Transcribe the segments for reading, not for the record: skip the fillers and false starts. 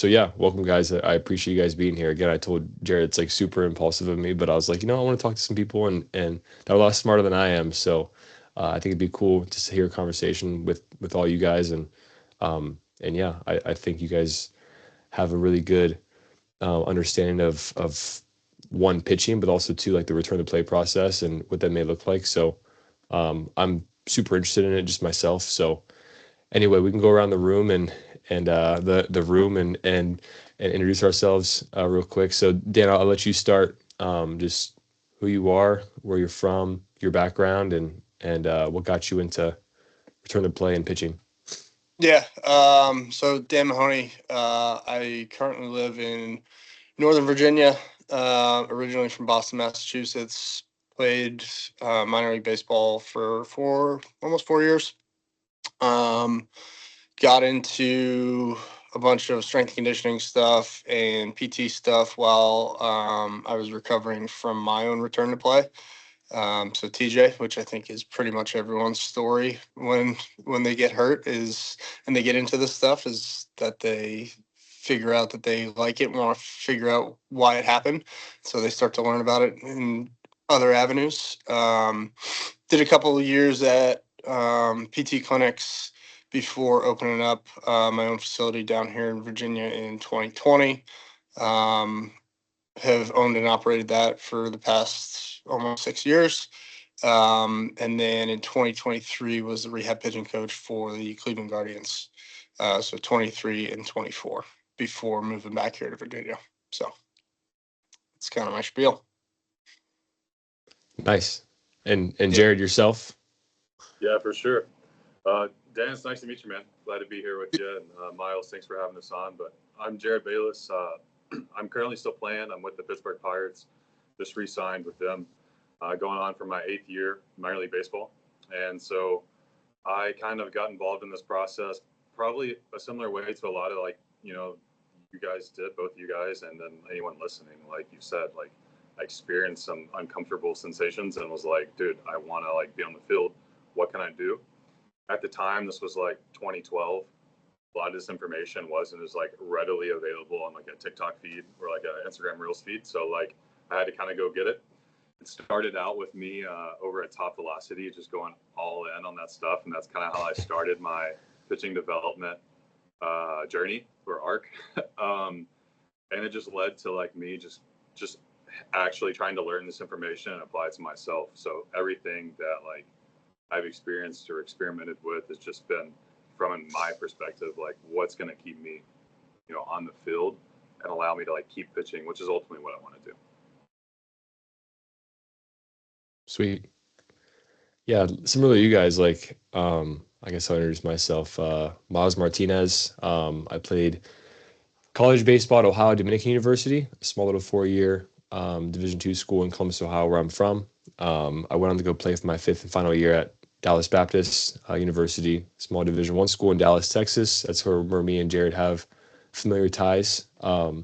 So yeah, welcome guys. I appreciate you guys being here. Again, I told Jarod it's like super impulsive of me, but I was like, I want to talk to some people and they're a lot smarter than I am. So I think it'd be cool just to hear a conversation with all you guys and yeah, I think you guys have a really good understanding of one pitching, but also two like the return to play process and what that may look like. So I'm super interested in it just myself. So anyway, we can go around the room and the room and introduce ourselves real quick. So Dan, I'll let you start. Just who you are, where you're from, your background, and what got you into return to play and pitching. Yeah. So Dan Mahoney. I currently live in Northern Virginia. Originally from Boston, Massachusetts. Played minor league baseball for almost 4 years. Got into a bunch of strength and conditioning stuff and PT stuff while I was recovering from my own return to play. So TJ, which I think is pretty much everyone's story when they get hurt and they get into this stuff, is that they figure out that they like it and want to figure out why it happened. So they start to learn about it in other avenues. Did a couple of years at PT clinics before opening up my own facility down here in Virginia in 2020. Have owned and operated that for the past almost 6 years. And then in 2023 was the rehab pitching coach for the Cleveland Guardians. So 23 and 24 before moving back here to Virginia. So it's kind of my spiel. Nice. And Jarod, yourself? Yeah, for sure. Dan, it's nice to meet you, man. Glad to be here with you. And Myles, thanks for having us on. But I'm Jarod Bayless. I'm currently still playing. I'm with the Pittsburgh Pirates. Just re-signed with them, going on for my 8th year minor league baseball. And so I kind of got involved in this process, probably a similar way to a lot of you guys did, both you guys, and then anyone listening. Like you said, like I experienced some uncomfortable sensations and was like, dude, I want to be on the field. What can I do? At the time, this was like 2012. A lot of this information wasn't as readily available on a TikTok feed or an Instagram Reels feed. So I had to kind of go get it. It started out with me over at Top Velocity, just going all in on that stuff, and that's kind of how I started my pitching development journey or arc. And it just led to me just actually trying to learn this information and apply it to myself. So everything that I've experienced or experimented with has just been from my perspective, what's going to keep me, on the field and allow me to keep pitching, which is ultimately what I want to do. Sweet. Yeah, similar to you guys, I guess I'll introduce myself. Myles Martinez. I played college baseball at Ohio Dominican University, a small little 4-year Division II school in Columbus, Ohio, where I'm from. I went on to go play for my 5th and final year at Dallas Baptist University, small Division I school in Dallas, Texas. That's where me and Jarod have familiar ties. I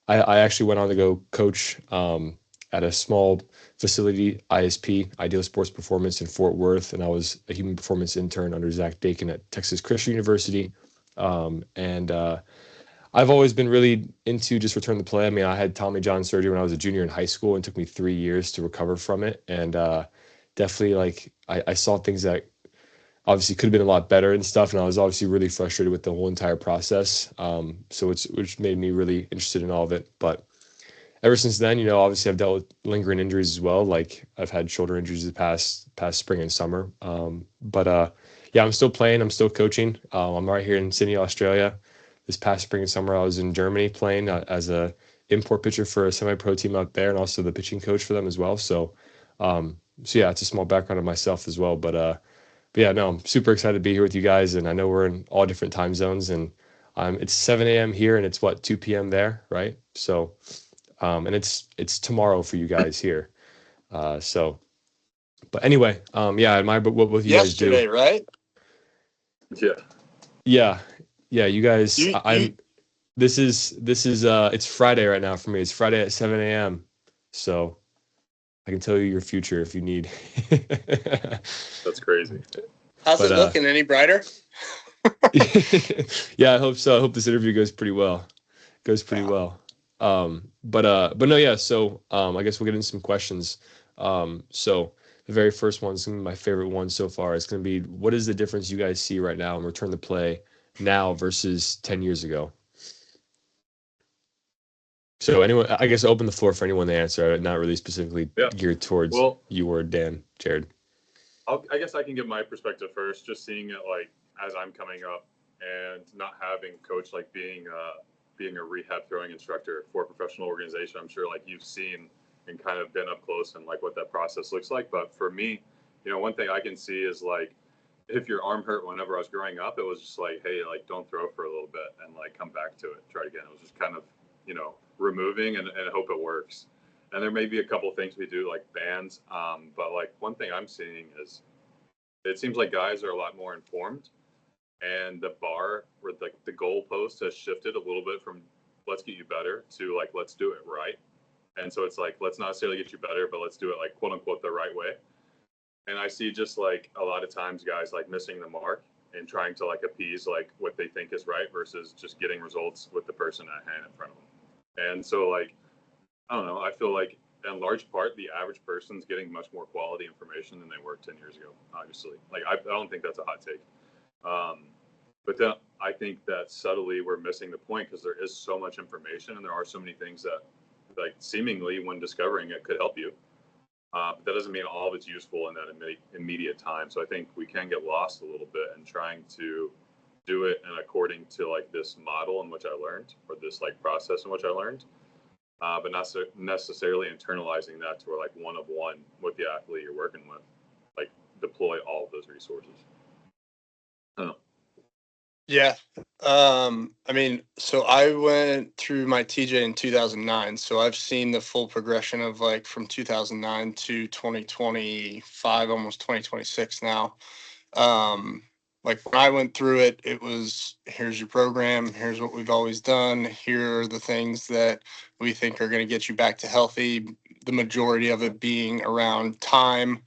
actually went on to go coach at a small facility, ISP, Ideal Sports Performance in Fort Worth, and I was a human performance intern under Zach Dakin at Texas Christian University. And I've always been really into just return to play. I mean, I had Tommy John surgery when I was a junior in high school, and it took me 3 years to recover from it. And definitely, I saw things that obviously could have been a lot better and stuff, and I was obviously really frustrated with the whole entire process. So which made me really interested in all of it. But ever since then, obviously I've dealt with lingering injuries as well. Like I've had shoulder injuries the past spring and summer. Yeah, I'm still playing. I'm still coaching. I'm right here in Sydney, Australia. This past spring and summer, I was in Germany playing as a import pitcher for a semi-pro team out there, and also the pitching coach for them as well. So yeah, it's a small background of myself as well. But yeah, no, I'm super excited to be here with you guys, and I know we're in all different time zones, and it's 7 a.m. here, and it's 2 p.m. there, right? So, and it's tomorrow for you guys here. So, but anyway, yeah, I admire what both you guys do. Yesterday, right? Yeah, you guys. This is it's Friday right now for me. It's Friday at 7 a.m. So I can tell you your future if you need. That's crazy. How's it looking? Any brighter? Yeah, I hope so. I hope this interview goes pretty well. Yeah. But no, yeah. So I guess we'll get into some questions. So the very first one's gonna be my favorite one so far. It's gonna be, what is the difference you guys see right now in return to play now versus 10 years ago? So anyone, I guess, open the floor for anyone to answer. Not really specifically Yeah. geared towards Well, you or Dan, Jarod. I guess I can give my perspective first, just seeing it like as I'm coming up and not having coach like being a rehab throwing instructor for a professional organization. I'm sure like you've seen and kind of been up close and like what that process looks like. But for me, one thing I can see is like if your arm hurt whenever I was growing up, it was just like, hey, like don't throw for a little bit and like come back to it, try it again. It was just kind of removing and hope it works. And there may be a couple things we do like bands, but like one thing I'm seeing is it seems like guys are a lot more informed, and the bar or the goalpost has shifted a little bit from let's get you better to like let's do it right. And so it's like let's not necessarily get you better, but let's do it like quote unquote the right way. And I see just like a lot of times guys like missing the mark and trying to like appease like what they think is right versus just getting results with the person at hand in front of them. And so like I don't know, I feel like in large part the average person's getting much more quality information than they were 10 years ago, obviously. Like I don't think that's a hot take. But then I think that subtly we're missing the point because there is so much information and there are so many things that like seemingly when discovering it could help you. But that doesn't mean all of it's useful in that immediate time. So I think we can get lost a little bit in trying to do it and according to like this model in which I learned or this like process in which I learned, but not necessarily internalizing that to where like one with the athlete you're working with, like deploy all of those resources. I don't know. Yeah. I mean, so I went through my TJ in 2009. So I've seen the full progression of like from 2009 to 2025, almost 2026 now. Like when I went through it, it was here's your program, here's what we've always done, here are the things that we think are going to get you back to healthy. The majority of it being around time,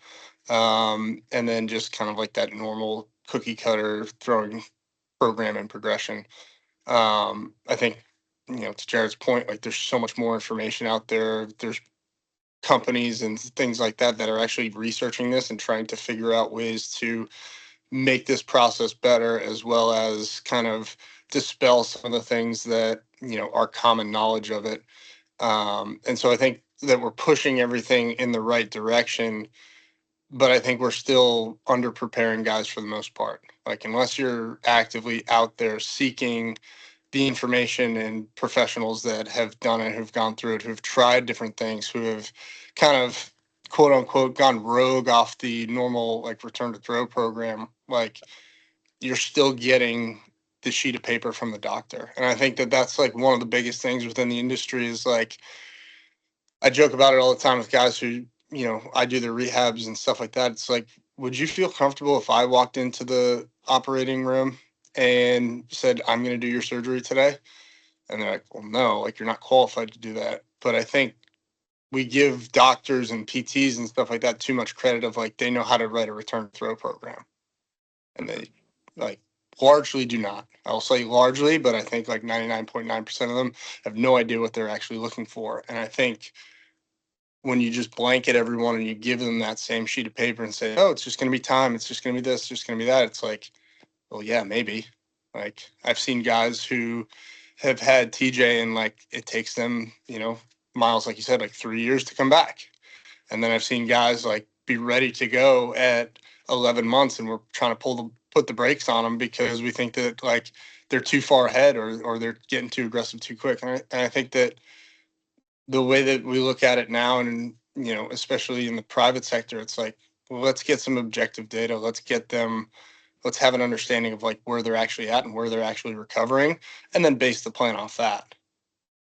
and then just kind of like that normal cookie cutter throwing program and progression. I think, to Jared's point, like there's so much more information out there. There's companies and things like that that are actually researching this and trying to figure out ways to make this process better, as well as kind of dispel some of the things that, are common knowledge of it. And so I think that we're pushing everything in the right direction, but I think we're still under preparing guys for the most part. Like, unless you're actively out there seeking the information and professionals that have done it, who've gone through it, who've tried different things, who have kind of quote unquote gone rogue off the normal like return to throw program, like you're still getting the sheet of paper from the doctor. And I think that that's like one of the biggest things within the industry is like, I joke about it all the time with guys who, I do the rehabs and stuff like that. It's like, would you feel comfortable if I walked into the operating room and said, I'm going to do your surgery today? And they're like, well, no, like you're not qualified to do that. But I think we give doctors and PTs and stuff like that too much credit of like they know how to write a return throw program. And they like largely do not. I'll say largely, but I think like 99.9% of them have no idea what they're actually looking for. And I think when you just blanket everyone and you give them that same sheet of paper and say, oh, it's just going to be time, it's just going to be this, it's just going to be that, it's like, well, yeah, maybe. Like I've seen guys who have had TJ and like it takes them, Myles, like you said, like 3 years to come back. And then I've seen guys like be ready to go at 11 months and we're trying to put the brakes on them because we think that like they're too far ahead or they're getting too aggressive too quick. And I think that the way that we look at it now and, especially in the private sector, it's like, well, let's get some objective data. Let's have an understanding of like where they're actually at and where they're actually recovering, and then base the plan off that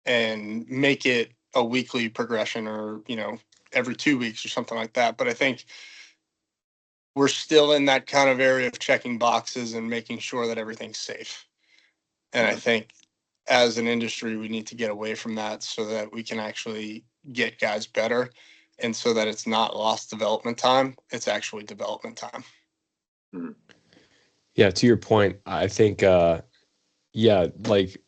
and make it a weekly progression or, every 2 weeks or something like that. But I think we're still in that kind of area of checking boxes and making sure that everything's safe. And I think as an industry, we need to get away from that so that we can actually get guys better and so that it's not lost development time. It's actually development time. Yeah, to your point, I think yeah, like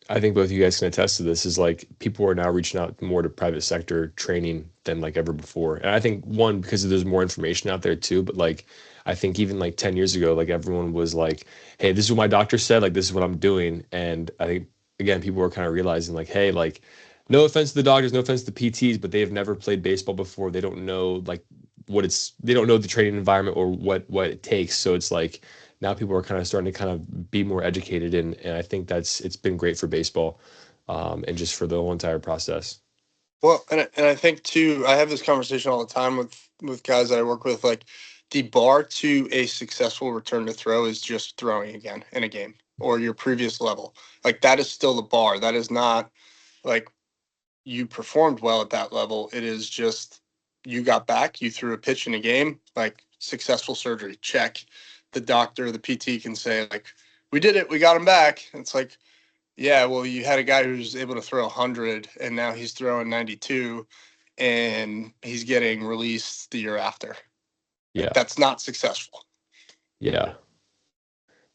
I think both of you guys can attest to this is like people are now reaching out more to private sector training than like ever before. And I think one, because there's more information out there too, but like I think even like 10 years ago, like everyone was like, hey, this is what my doctor said, like this is what I'm doing. And I think again, people were kind of realizing like, hey, like no offense to the doctors, no offense to the PTs, but they have never played baseball before. They don't know like they don't know the training environment or what it takes. So it's like now people are kind of starting to kind of be more educated, and I think it's been great for baseball, and just for the whole entire process. Well, and I think too, I have this conversation all the time with guys that I work with. Like, the bar to a successful return to throw is just throwing again in a game or your previous level. Like, that is still the bar. That is not like you performed well at that level. It is just you got back, you threw a pitch in a game, like successful surgery, check. The doctor, the PT can say like, we did it, we got him back. It's like, yeah, well, you had a guy who's able to throw 100 and now he's throwing 92 and he's getting released the year after. Like, Yeah, that's not successful. yeah,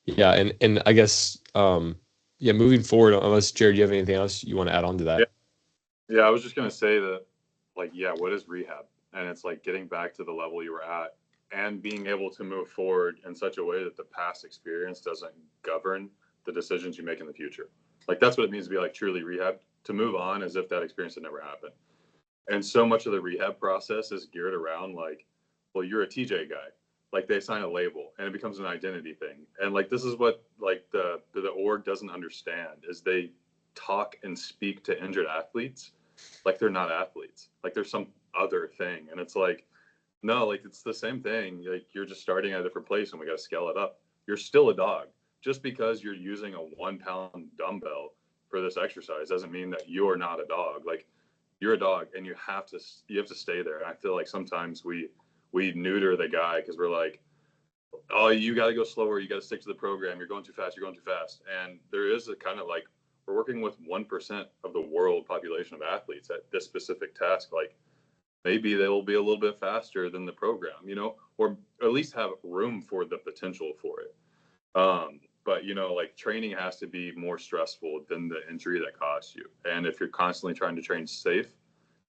yeah, and I guess yeah, moving forward, unless Jared, you have anything else you want to add on to Yeah, that? yeah. I was just gonna say that, like, yeah, what is rehab? And it's like getting back to the level you were at and being able to move forward in such a way that the past experience doesn't govern the decisions you make in the future. Like that's what it means to be like truly rehab, to move on as if that experience had never happened. And so much of the rehab process is geared around like, well, you're a TJ guy. Like they assign a label and it becomes an identity thing. And like this is what like the org doesn't understand is they talk and speak to injured athletes like they're not athletes. Like there's some other thing. And it's like, no, like it's the same thing. Like you're just starting at a different place and we gotta scale it up. You're still a dog. Just because you're using a 1 pound dumbbell for this exercise doesn't mean that you're not a dog. Like you're a dog and you have to stay there. And I feel like sometimes we neuter the guy because we're like, oh, you got to go slower, you got to stick to the program, you're going too fast, and there is a kind of like we're working with 1% of the world population of athletes at this specific task. Like maybe they will be a little bit faster than the program, or at least have room for the potential for it. But like training has to be more stressful than the injury that costs you. And if you're constantly trying to train safe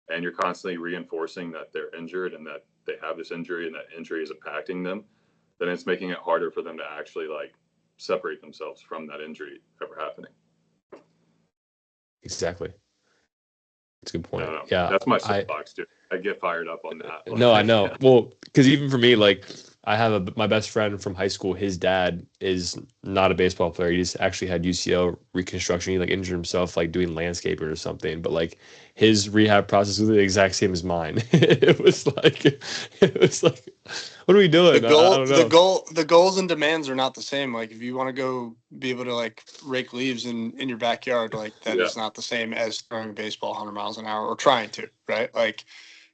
and you're constantly reinforcing that they're injured and that they have this injury and that injury is impacting them, then it's making it harder for them to actually like separate themselves from that injury ever happening. Exactly. That's a good I point. don't know. Yeah, That's my soapbox, dude. I get fired up on that. no, I know. Well, because even for me, like I have my best friend from high school. His dad is not a baseball player. He just actually had UCL reconstruction. He like injured himself like doing landscaping or something. But like his rehab process was the exact same as mine. It was like, what are we The doing? I goal, don't the know. goal, the goals and demands are not the same. Like if you want to go be able to like rake leaves in your backyard, like that Yeah. is not the same as throwing a baseball 100 miles an hour or trying to, right? Like,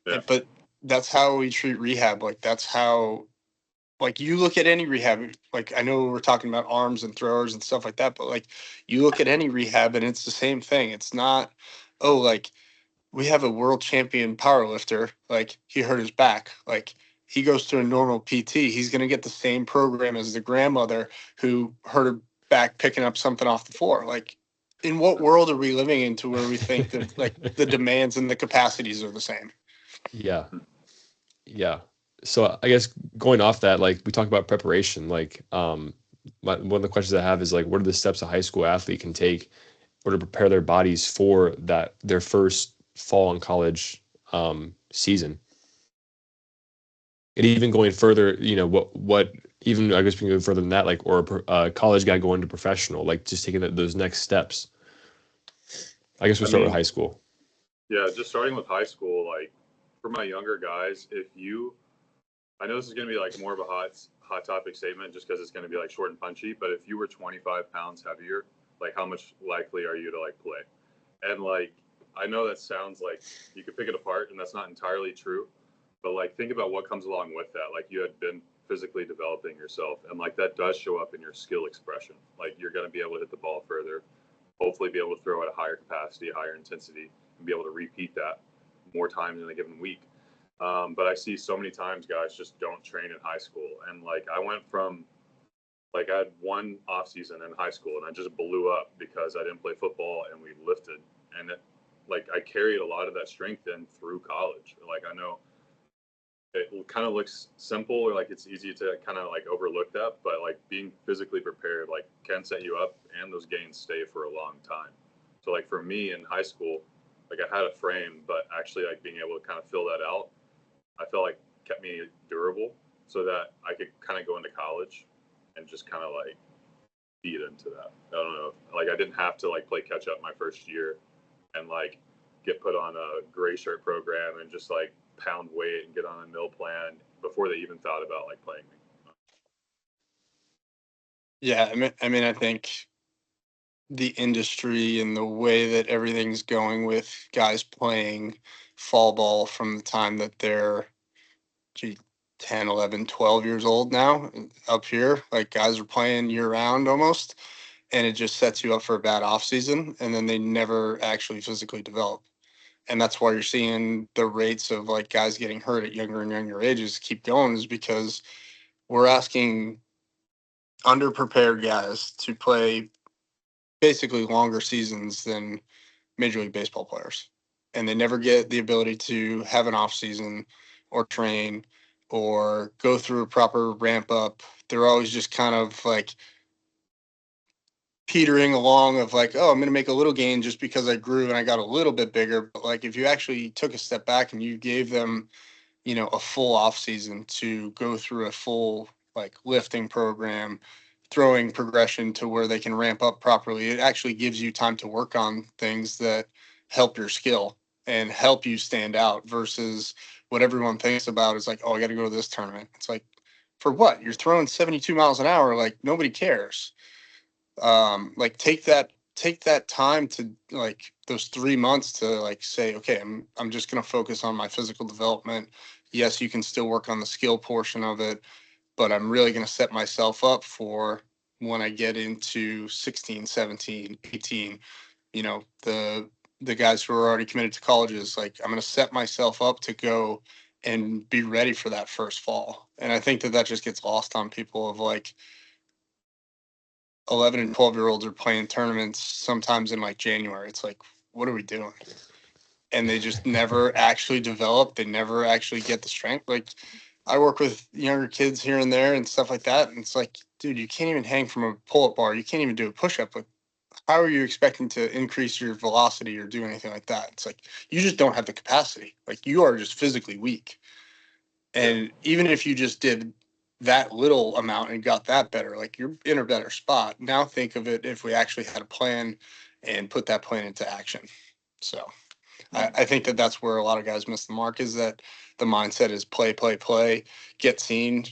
Yeah. but that's how we treat rehab. Like that's how, like you look at any rehab. Like I know we're talking about arms and throwers and stuff like that, but like you look at any rehab and it's the same thing. It's not, oh, like we have a world champion power lifter, like he hurt his back, like he goes to a normal PT, he's going to get the same program as the grandmother who hurt her back picking up something off the floor. Like, in what world are we living into where we think that like the demands and the capacities are the same? Yeah, yeah. So I guess going off that, like we talked about preparation, like one of the questions I have is like, what are the steps a high school athlete can take or to prepare their bodies for their first fall and college season? And even going further, what even I guess we can go further than that, like or a college guy going to professional, like just taking those next steps. I guess we'll I start with mean, high school. yeah, just starting with high school, like for my younger guys, I know this is going to be like more of a hot topic statement just because it's going to be like short and punchy, but if you were 25 pounds heavier, like how much likely are you to like play? And like, I know that sounds like you could pick it apart and that's not entirely true, but like think about what comes along with that. Like you had been physically developing yourself and like that does show up in your skill expression. Like you're going to be able to hit the ball further, hopefully be able to throw at a higher capacity, higher intensity, and be able to repeat that more times in a given week. But I see so many times guys just don't train in high school. And like I went from Like I had one off season in high school and I just blew up because I didn't play football and we lifted. And like I carried a lot of that strength in through college. Like I know it kind of looks simple or like it's easy to kind of like overlook that, but like being physically prepared like can set you up and those gains stay for a long time. So like for me in high school, like I had a frame, but actually like being able to kind of fill that out, I felt like kept me durable so that I could kind of go into college and just kind of like feed into that. I don't know. Like I didn't have to like play catch up my first year and like get put on a gray shirt program and just like pound weight and get on a Milb plan before they even thought about like playing me. Yeah, I think the industry and the way that everything's going with guys playing fall ball from the time that they're 10, 11, 12 years old now up here, like guys are playing year round almost, and it just sets you up for a bad off season, and then they never actually physically develop. And that's why you're seeing the rates of like guys getting hurt at younger and younger ages keep going, is because we're asking underprepared guys to play basically longer seasons than Major League Baseball players. And they never get the ability to have an off season or train or go through a proper ramp up. They're always just kind of like petering along of like, oh, I'm going to make a little gain just because I grew and I got a little bit bigger. But like if you actually took a step back and you gave them, a full off season to go through a full like lifting program, throwing progression to where they can ramp up properly, it actually gives you time to work on things that help your skill and help you stand out versus what everyone thinks about is like, oh, I got to go to this tournament. It's like, for what? You're throwing 72 miles an hour. Like nobody cares. Like take that time to like those 3 months to like say, okay, I'm just going to focus on my physical development. Yes, you can still work on the skill portion of it, but I'm really going to set myself up for when I get into 16, 17, 18, the guys who are already committed to colleges, like I'm going to set myself up to go and be ready for that first fall. And I think that just gets lost on people of like, 11 and 12-year-olds are playing tournaments sometimes in like January. It's like, what are we doing? And they just never actually develop. They never actually get the strength. Like I work with younger kids here and there and stuff like that. And it's like, dude, you can't even hang from a pull-up bar. You can't even do a push-up. Like, how are you expecting to increase your velocity or do anything like that? It's like, you just don't have the capacity. Like you are just physically weak. And even if you just did that little amount and got that better, like you're in a better spot. Now think of it if we actually had a plan and put that plan into action. So I think that that's where a lot of guys miss the mark, is that the mindset is play, play, play, get seen,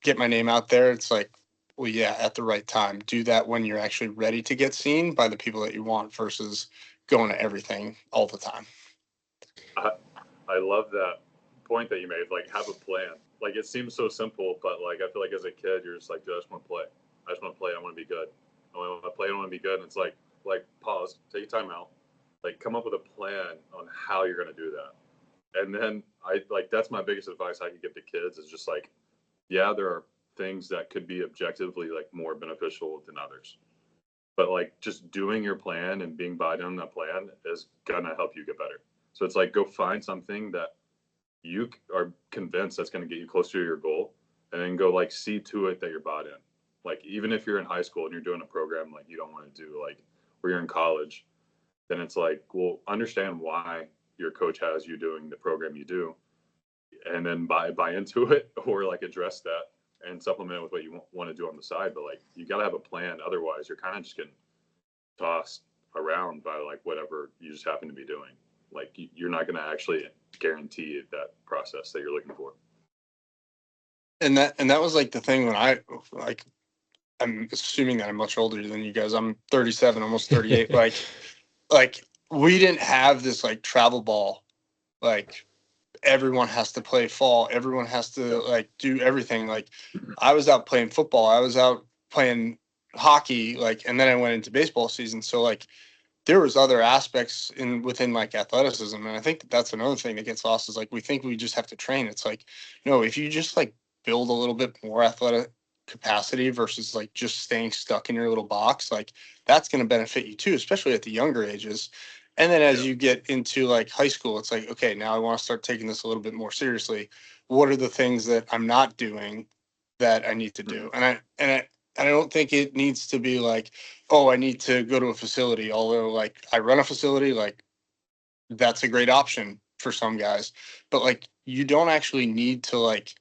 get my name out there. It's like, well, yeah, at the right time. Do that when you're actually ready to get seen by the people that you want versus going to everything all the time. I love that point that you made. Like, have a plan. Like, it seems so simple, but like, I feel like as a kid, you're just like, dude, I just want to play. I just want to play. I want to be good. I want to play. I want to be good. And it's like pause, take a time out, like, come up with a plan on how you're going to do that. And then that's my biggest advice I could give to kids is just like, yeah, there are things that could be objectively like more beneficial than others. But like just doing your plan and being bought in on that plan is gonna help you get better. So it's like go find something that you are convinced that's going to get you closer to your goal, and then go like see to it that you're bought in. Like even if you're in high school and you're doing a program like you don't want to do, like where you're in college, then it's like, well, understand why your coach has you doing the program you do, and then buy into it or like address that and supplement it with what you want to do on the side. But like you got to have a plan, otherwise you're kind of just getting tossed around by like whatever you just happen to be doing. Like you're not going to actually guarantee that process that you're looking for. And that was like the thing when I'm assuming that I'm much older than you guys. I'm 37, almost 38. like we didn't have this like travel ball. Like everyone has to play fall. Everyone has to like do everything. Like I was out playing football. I was out playing hockey. Like, and then I went into baseball season. So like there was other aspects within like athleticism. And I think that's another thing that gets lost is like, we think we just have to train. It's like, no, if you just like build a little bit more capacity versus like just staying stuck in your little box, like that's going to benefit you too, especially at the younger ages. And then as you get into like high school, it's like, okay, now I want to start taking this a little bit more seriously. What are the things that I'm not doing that I need to do? And I don't think it needs to be like, oh, I need to go to a facility. Although like I run a facility, like that's a great option for some guys, but like you don't actually need to like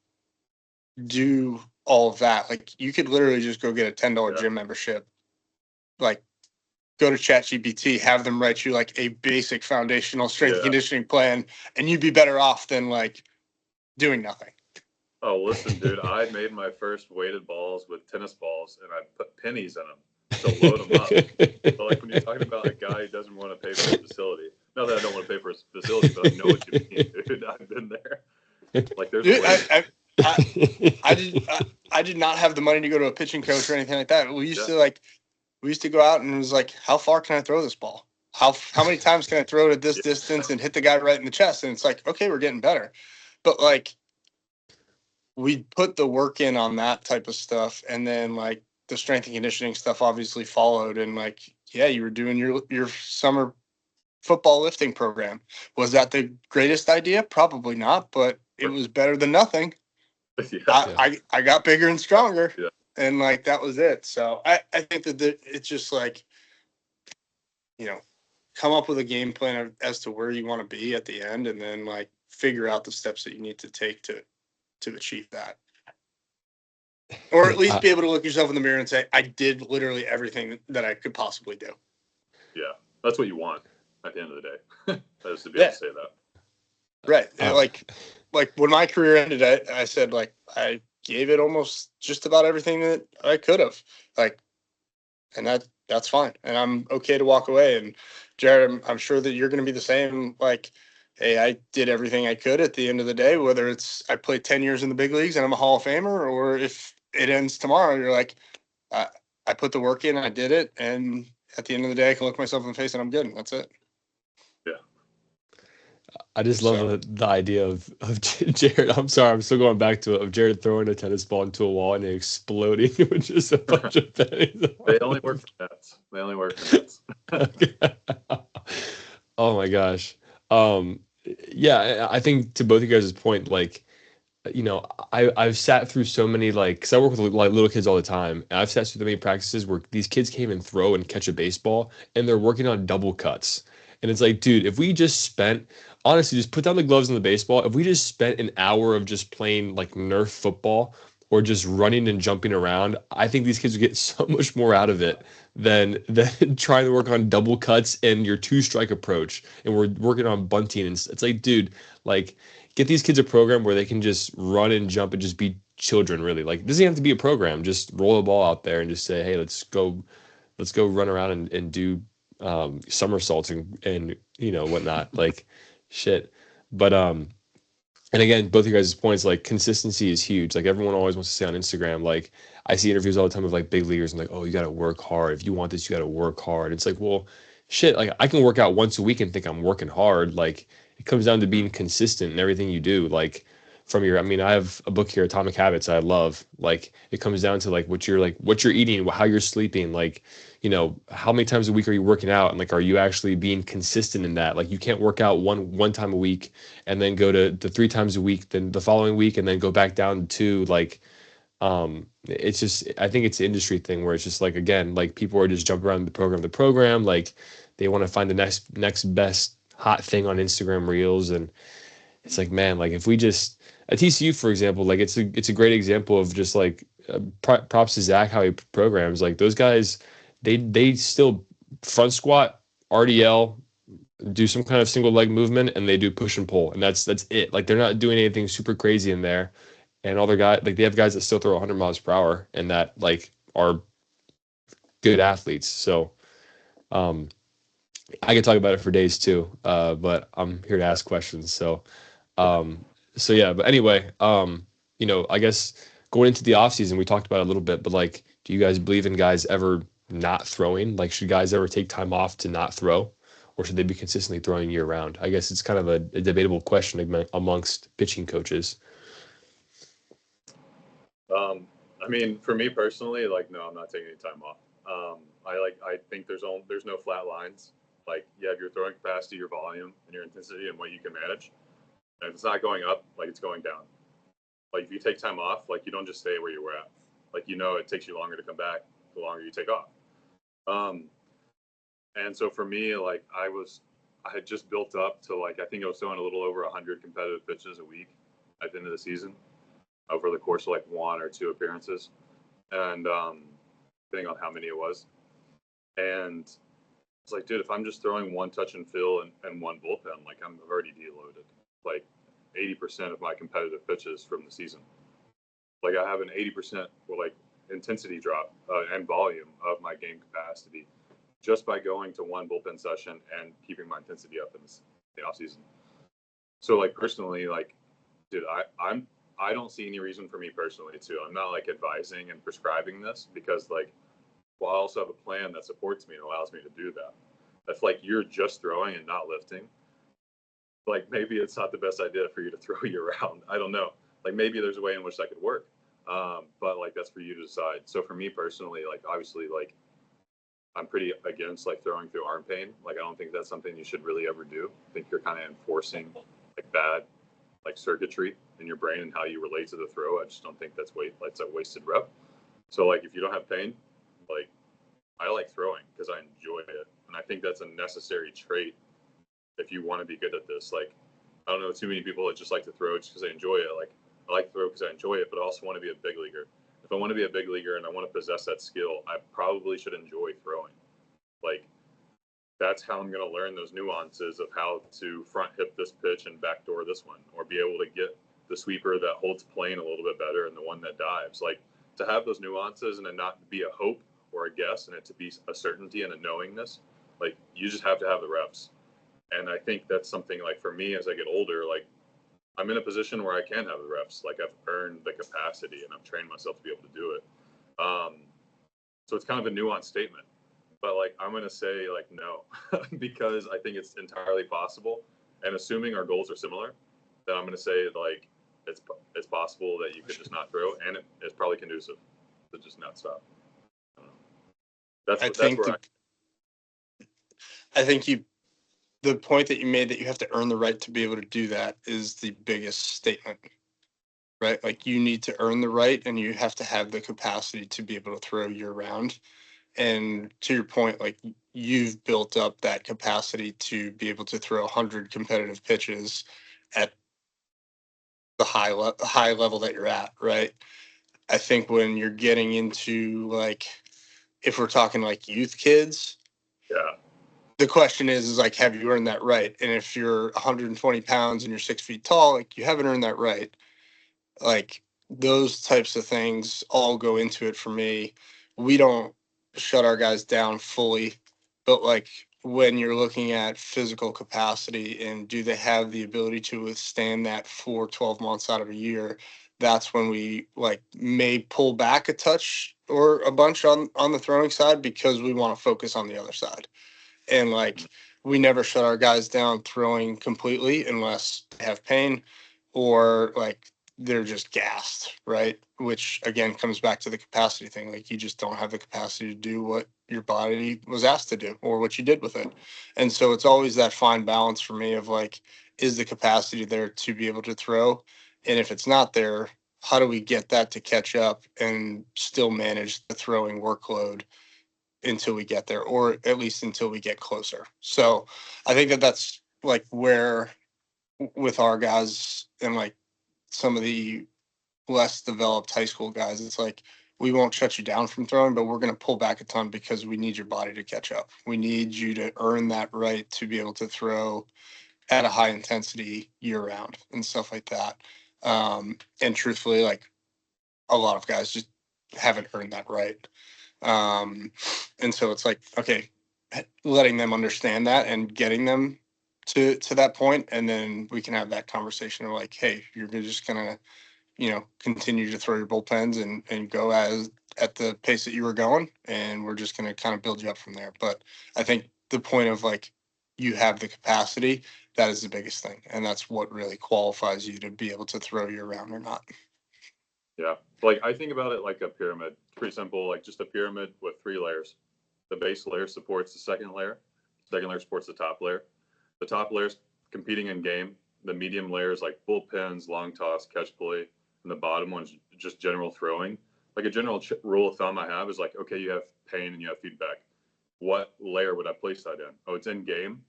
do all of that. Like you could literally just go get a $10 gym membership, like go to ChatGPT, have them write you like a basic foundational strength and conditioning plan, and you'd be better off than like doing nothing. Oh, listen, dude, I made my first weighted balls with tennis balls, and I put pennies in them to load them up. But like when you're talking about a guy who doesn't want to pay for a facility, not that I don't want to pay for a facility, but I know what you mean, dude. I've been there. Like there's I did not have the money to go to a pitching coach or anything like that. We used to go out and it was like, how far can I throw this ball? How many times can I throw it at this distance and hit the guy right in the chest? And it's like, okay, we're getting better. But like we put the work in on that type of stuff, and then like the strength and conditioning stuff obviously followed. And like, yeah, you were doing your summer football lifting program. Was that the greatest idea? Probably not, but it was better than nothing. I got bigger and stronger, and like that was it. So I think that it's just like, you know, come up with a game plan as to where you want to be at the end, and then like figure out the steps that you need to take to achieve that, or at least be able to look yourself in the mirror and say, I did literally everything that I could possibly do. Yeah, that's what you want at the end of the day. That is to be able to say that. Right. Like when my career ended, I said like I gave it almost just about everything that I could have, like, and that's fine, and I'm okay to walk away. And Jarod, I'm sure that you're going to be the same. Like, hey, I did everything I could at the end of the day, whether it's I played 10 years in the big leagues and I'm a Hall of Famer, or if it ends tomorrow, you're like, I put the work in, I did it, and at the end of the day, I can look myself in the face and I'm good. And that's it. Yeah. I just love the idea of Jarod. I'm sorry, I'm still going back to it, of Jarod throwing a tennis ball into a wall and it exploding with just a bunch of pennies. They only work for nets. Oh my gosh. Yeah, I think to both of you guys' point, like, you know, I've sat through so many, like, because I work with like little kids all the time, and I've sat through so many practices where these kids came and throw and catch a baseball, and they're working on double cuts, and it's like, dude, if we just spent, honestly, just put down the gloves on the baseball, if we just spent an hour of just playing like Nerf football or just running and jumping around, I think these kids would get so much more out of it than trying to work on double cuts and your 2-strike approach. And we're working on bunting, and it's like, dude, like, get these kids a program where they can just run and jump and just be children, really. Like, it doesn't have to be a program. Just roll a ball out there and just say, hey, let's go run around and do somersaults and you know, whatnot. Like, shit. But and again, both of you guys' points, like, consistency is huge. Like, everyone always wants to say on Instagram, like, I see interviews all the time of like big leaguers and like, oh, you got to work hard. If you want this, you got to work hard. It's like, well, shit, like, I can work out once a week and think I'm working hard. Like, it comes down to being consistent in everything you do. Like, from your, I mean, I have a book here, Atomic Habits, I love. Like, it comes down to like what you're eating, how you're sleeping, like, you know, how many times a week are you working out, and like, are you actually being consistent in that? Like, you can't work out one time a week and then go to 3 times a week, then the following week, and then go back down to like, it's just, I think it's an industry thing where it's just like, again, like, people are just jumping around the program, like, they want to find the next best hot thing on Instagram Reels. And it's like, man, like, if we just, at TCU, for example, like, it's a great example of just like, props to Zach, how he programs. Like, those guys, they still front squat, RDL, do some kind of single leg movement, and they do push and pull, and that's it. Like, they're not doing anything super crazy in there. And all their guys, like, they have guys that still throw 100 miles per hour and that like are good athletes. So I could talk about it for days too, but I'm here to ask questions. So yeah, but anyway, you know, I guess going into the off season, we talked about it a little bit, but like, do you guys believe in guys ever not throwing? Like, should guys ever take time off to not throw, or should they be consistently throwing year round? I guess it's kind of a debatable question amongst pitching coaches. I mean, for me personally, like, no, I'm not taking any time off. I think there's no flat lines. Like, you have your throwing capacity, your volume, and your intensity, and what you can manage. And if it's not going up, like, it's going down. Like, if you take time off, like, you don't just stay where you were at. Like, it takes you longer to come back the longer you take off. And so for me, like, I had just built up to, like, I think I was throwing a little over 100 competitive pitches a week at the end of the season over the course of like 1 or 2 appearances, and depending on how many it was. And it's like, dude, if I'm just throwing one touch and fill and one bullpen, like, I'm already deloaded. Like 80% of my competitive pitches from the season. Like, I have an 80% like intensity drop and volume of my game capacity just by going to one bullpen session and keeping my intensity up in the off season. So, like, personally, like, dude, I don't see any reason for me personally to. I'm not like advising and prescribing this because, like, well, I also have a plan that supports me and allows me to do that. If, like, you're just throwing and not lifting, like, maybe it's not the best idea for you to throw year round. I don't know. Like, maybe there's a way in which that could work. But like, that's for you to decide. So for me personally, like, obviously, like, I'm pretty against like throwing through arm pain. Like, I don't think that's something you should really ever do. I think you're kind of enforcing like bad like circuitry in your brain and how you relate to the throw. I just don't think that's a wasted rep. So, like, if you don't have pain, like, I like throwing because I enjoy it. And I think that's a necessary trait if you want to be good at this. Like, I don't know too many people that just like to throw just because they enjoy it. Like, I like to throw because I enjoy it, but I also want to be a big leaguer. If I want to be a big leaguer and I want to possess that skill, I probably should enjoy throwing. Like, that's how I'm going to learn those nuances of how to front hip this pitch and backdoor this one, or be able to get the sweeper that holds plane a little bit better and the one that dives. Like, to have those nuances and it not be a hope or a guess and it to be a certainty and a knowingness, like, you just have to have the reps. And I think that's something, like, for me as I get older, like, I'm in a position where I can have the reps. Like, I've earned the capacity and I've trained myself to be able to do it. So it's kind of a nuanced statement, but, like, I'm going to say, like, no, because I think it's entirely possible. And assuming our goals are similar, then I'm going to say, like, it's possible that you could just not throw, and it's probably conducive to just not stop. I don't know. I think the point that you made that you have to earn the right to be able to do that is the biggest statement, right? Like, you need to earn the right and you have to have the capacity to be able to throw year round. And to your point, like, you've built up that capacity to be able to throw 100 competitive pitches at the high level that you're at, right? I think when you're getting into, like, if we're talking like youth kids, Yeah. the question is like, have you earned that right? And if you're 120 pounds and you're 6 feet tall, like, you haven't earned that right. Like, those types of things all go into it for me. We don't shut our guys down fully, but, like, when you're looking at physical capacity and do they have the ability to withstand that for 12 months out of a year, that's when we, like, may pull back a touch or a bunch on the throwing side because we want to focus on the other side. And, like, we never shut our guys down throwing completely unless they have pain or, like, they're just gassed, right? Which again comes back to the capacity thing. Like, you just don't have the capacity to do what your body was asked to do or what you did with it. And so it's always that fine balance for me of, like, is the capacity there to be able to throw? And if it's not there, how do we get that to catch up and still manage the throwing workload until we get there, or at least until we get closer? So I think that that's, like, where with our guys and, like, some of the less developed high school guys, it's like, we won't shut you down from throwing, but we're going to pull back a ton because we need your body to catch up. We need you to earn that right to be able to throw at a high intensity year round and stuff like that. And truthfully, like, a lot of guys just haven't earned that right. And so it's like, okay, letting them understand that and getting them to that point, and then we can have that conversation of, like, hey, you're just gonna, continue to throw your bullpens and go at the pace that you were going, and we're just gonna kind of build you up from there. But I think the point of, like, you have the capacity, that is the biggest thing, and that's what really qualifies you to be able to throw year round or not. Yeah. Like I think about it like a pyramid. Pretty simple, like just a pyramid with 3 layers. The base layer supports the second layer. The second layer supports the top layer. The top layer is competing in game. The medium layer is like bullpens, long toss, catch play, and the bottom one's just general throwing. Like a general rule of thumb I have is like, okay, you have pain and you have feedback. What layer would I place that in? Oh, it's in game.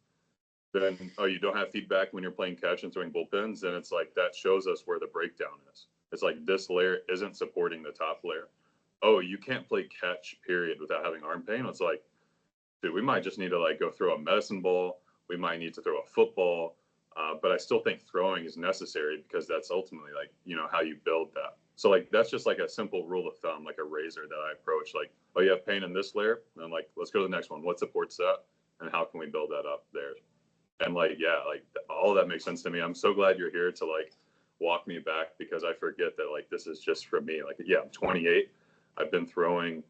Then, oh, you don't have feedback when you're playing catch and throwing bullpens. Then it's like that shows us where the breakdown is. It's like this layer isn't supporting the top layer. Oh, you can't play catch, period, without having arm pain. It's like, dude, we might just need to like go throw a medicine ball. We might need to throw a football. But I still think throwing is necessary because that's ultimately like, you know, how you build that. So like, that's just like a simple rule of thumb, like a razor that I approach. Like, oh, you have pain in this layer. And I'm like, let's go to the next one. What supports that? And how can we build that up there? And like, yeah, like all that makes sense to me. I'm so glad you're here to like walk me back because I forget that like this is just for me. Like, yeah, I'm 28. I've been throwing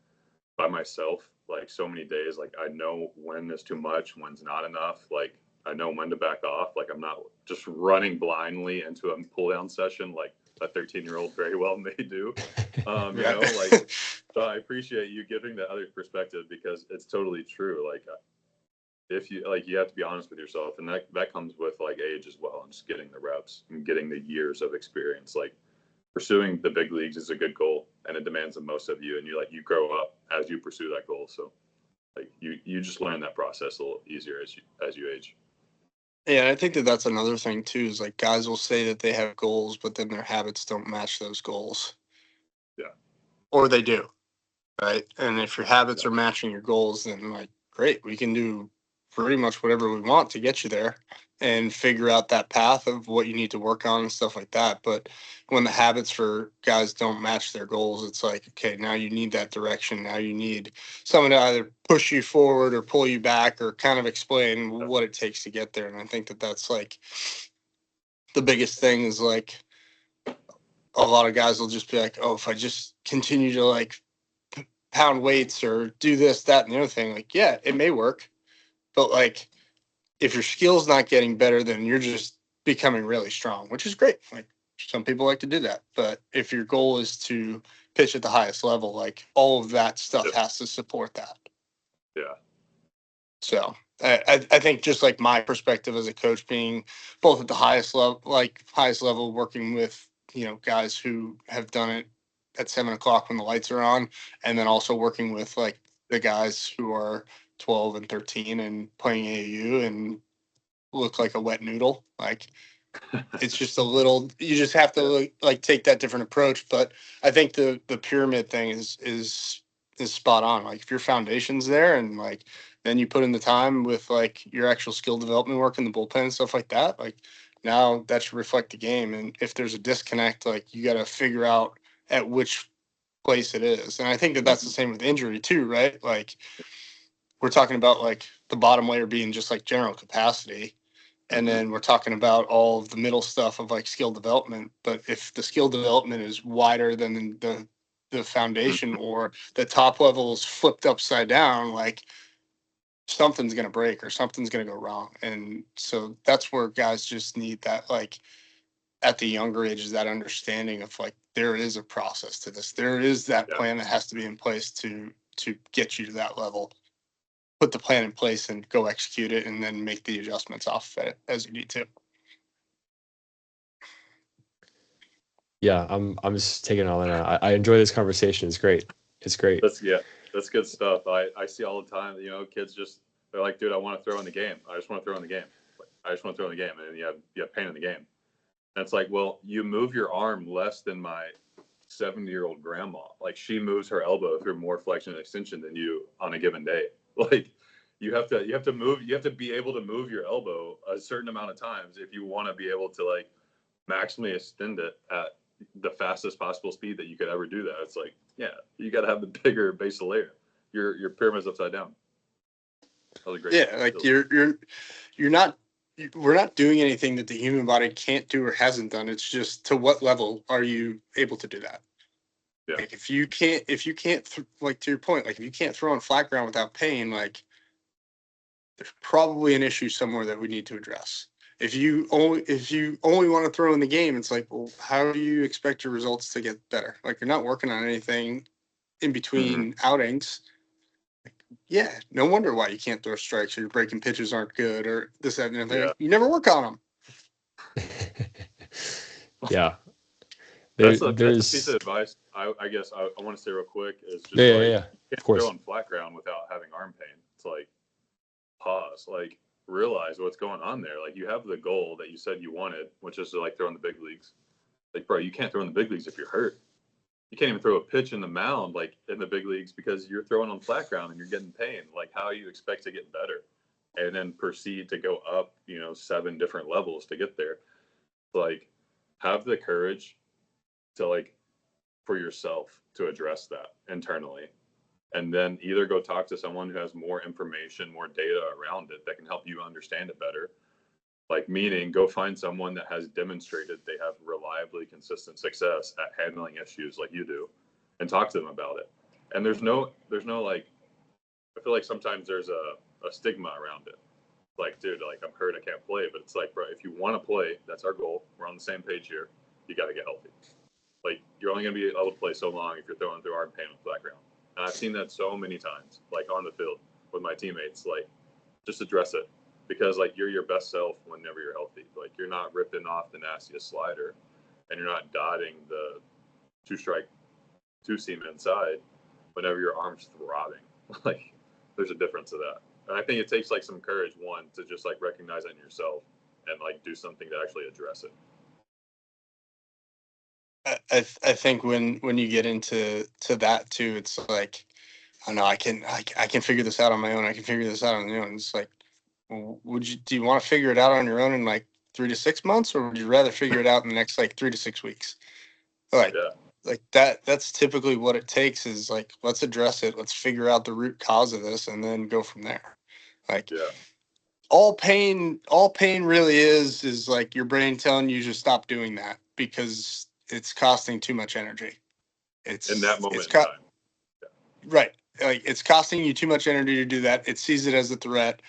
by myself like so many days. Like I know when is too much, when's not enough. Like I know when to back off. Like I'm not just running blindly into a pull down session like a 13-year-old very well may do. You know, like so I appreciate you giving the other perspective because it's totally true. Like if you like, you have to be honest with yourself, and that comes with like age as well, and just getting the reps and getting the years of experience. Like pursuing the big leagues is a good goal, and it demands the most of you, and you grow up as you pursue that goal. So like you just learn that process a little easier as you age. Yeah, I think that that's another thing too. Is like guys will say that they have goals, but then their habits don't match those goals. Yeah. Or they do, right? And if your habits Yeah. are matching your goals, then like great, we can do pretty much whatever we want to get you there and figure out that path of what you need to work on and stuff like that. But when the habits for guys don't match their goals, it's like, okay, now you need that direction. Now you need someone to either push you forward or pull you back or kind of explain what it takes to get there. And I think that that's like the biggest thing is like a lot of guys will just be like, oh, if I just continue to like pound weights or do this, that, and the other thing, like, yeah, it may work. But like, if your skill's not getting better, then you're just becoming really strong, which is great. Like some people like to do that. But if your goal is to pitch at the highest level, like all of that stuff has to support that. Yeah. So I think just like my perspective as a coach being both at the highest level, working with, you know, guys who have done it at 7 o'clock when the lights are on, and then also working with like the guys who are 12 and 13 and playing AAU and look like a wet noodle. Like it's just a little, you just have to like take that different approach. But I think the pyramid thing is spot on. Like if your foundation's there and like then you put in the time with like your actual skill development work in the bullpen and stuff like that, like now that should reflect the game. And if there's a disconnect, like you got to figure out at which place it is. And I think that that's the same with injury too, right? Like we're talking about like the bottom layer being just like general capacity. And then we're talking about all of the middle stuff of like skill development. But if the skill development is wider than the foundation or the top level is flipped upside down, like something's going to break or something's going to go wrong. And so that's where guys just need that, like at the younger ages, that understanding of like, there is a process to this. There is that plan that has to be in place to get you to that level. Put the plan in place and go execute it and then make the adjustments off of it as you need to. Yeah, I'm just taking it all in. I enjoy this conversation. It's great. It's great. That's good stuff. I see all the time, you know, kids just, they're like, dude, I want to throw in the game. I just want to throw in the game. I just want to throw in the game. And you have pain in the game. And it's like, well, you move your arm less than my 70-year-old grandma. Like she moves her elbow through more flexion and extension than you on a given day. Like you have to be able to move your elbow a certain amount of times if you want to be able to like maximally extend it at the fastest possible speed that you could ever do that. It's like, yeah, you got to have the bigger basal layer. Your pyramid's upside down. That was a great. Yeah, like you're not. We're not doing anything that the human body can't do or hasn't done. It's just to what level are you able to do that? Yeah. Like if you can't, like to your point, like if you can't throw on flat ground without pain, like there's probably an issue somewhere that we need to address. If you only want to throw in the game, it's like, well, how do you expect your results to get better? Like, you're not working on anything in between outings. Yeah, no wonder why you can't throw strikes or your breaking pitches aren't good or this, that, and everything. Yeah. You never work on them. Yeah. That's a piece There's of advice I guess I want to say real quick is just yeah, like yeah, you of can't course. throw on flat ground without having arm pain. It's like pause, like realize what's going on there. Like you have the goal that you said you wanted, which is to like throw in the big leagues. Like, bro, you can't throw in the big leagues if you're hurt. You can't even throw a pitch in the mound like in the big leagues because you're throwing on flat ground and you're getting pain. Like how you expect to get better and then proceed to go up, 7 different levels to get there. Like have the courage to like for yourself to address that internally and then either go talk to someone who has more information, more data around it that can help you understand it better. Like meaning go find someone that has demonstrated they have reliably consistent success at handling issues like you do and talk to them about it. And there's no like, I feel like sometimes there's a stigma around it. Like, dude, like I'm hurt, I can't play. But it's like, bro, if you want to play, that's our goal. We're on the same page here. You got to get healthy. Like you're only going to be able to play so long if you're throwing through arm pain on flat ground. And I've seen that so many times, like on the field with my teammates. Like, just address it because like you're your best self whenever you're healthy. Like you're not ripping off the nastiest slider, and you're not dotting the 2-strike 2-seam inside whenever your arm's throbbing. Like, there's a difference to that. And I think it takes like some courage, one, to just like recognize that in yourself and like do something to actually address it. I think when you get into that too, it's like, I don't know, I can figure this out on my own. I can figure this out on my own. It's like, well, do you want to figure it out on your own in like 3 to 6 months, or would you rather figure it out in the next like 3 to 6 weeks? Like, Yeah. like that's typically what it takes is like, let's address it. Let's figure out the root cause of this and then go from there. Like, Yeah. all pain really is like your brain telling you to stop doing that because it's costing too much energy. It's In that moment it's in time. right. Like it's costing you too much energy to do that. It sees it as a threat.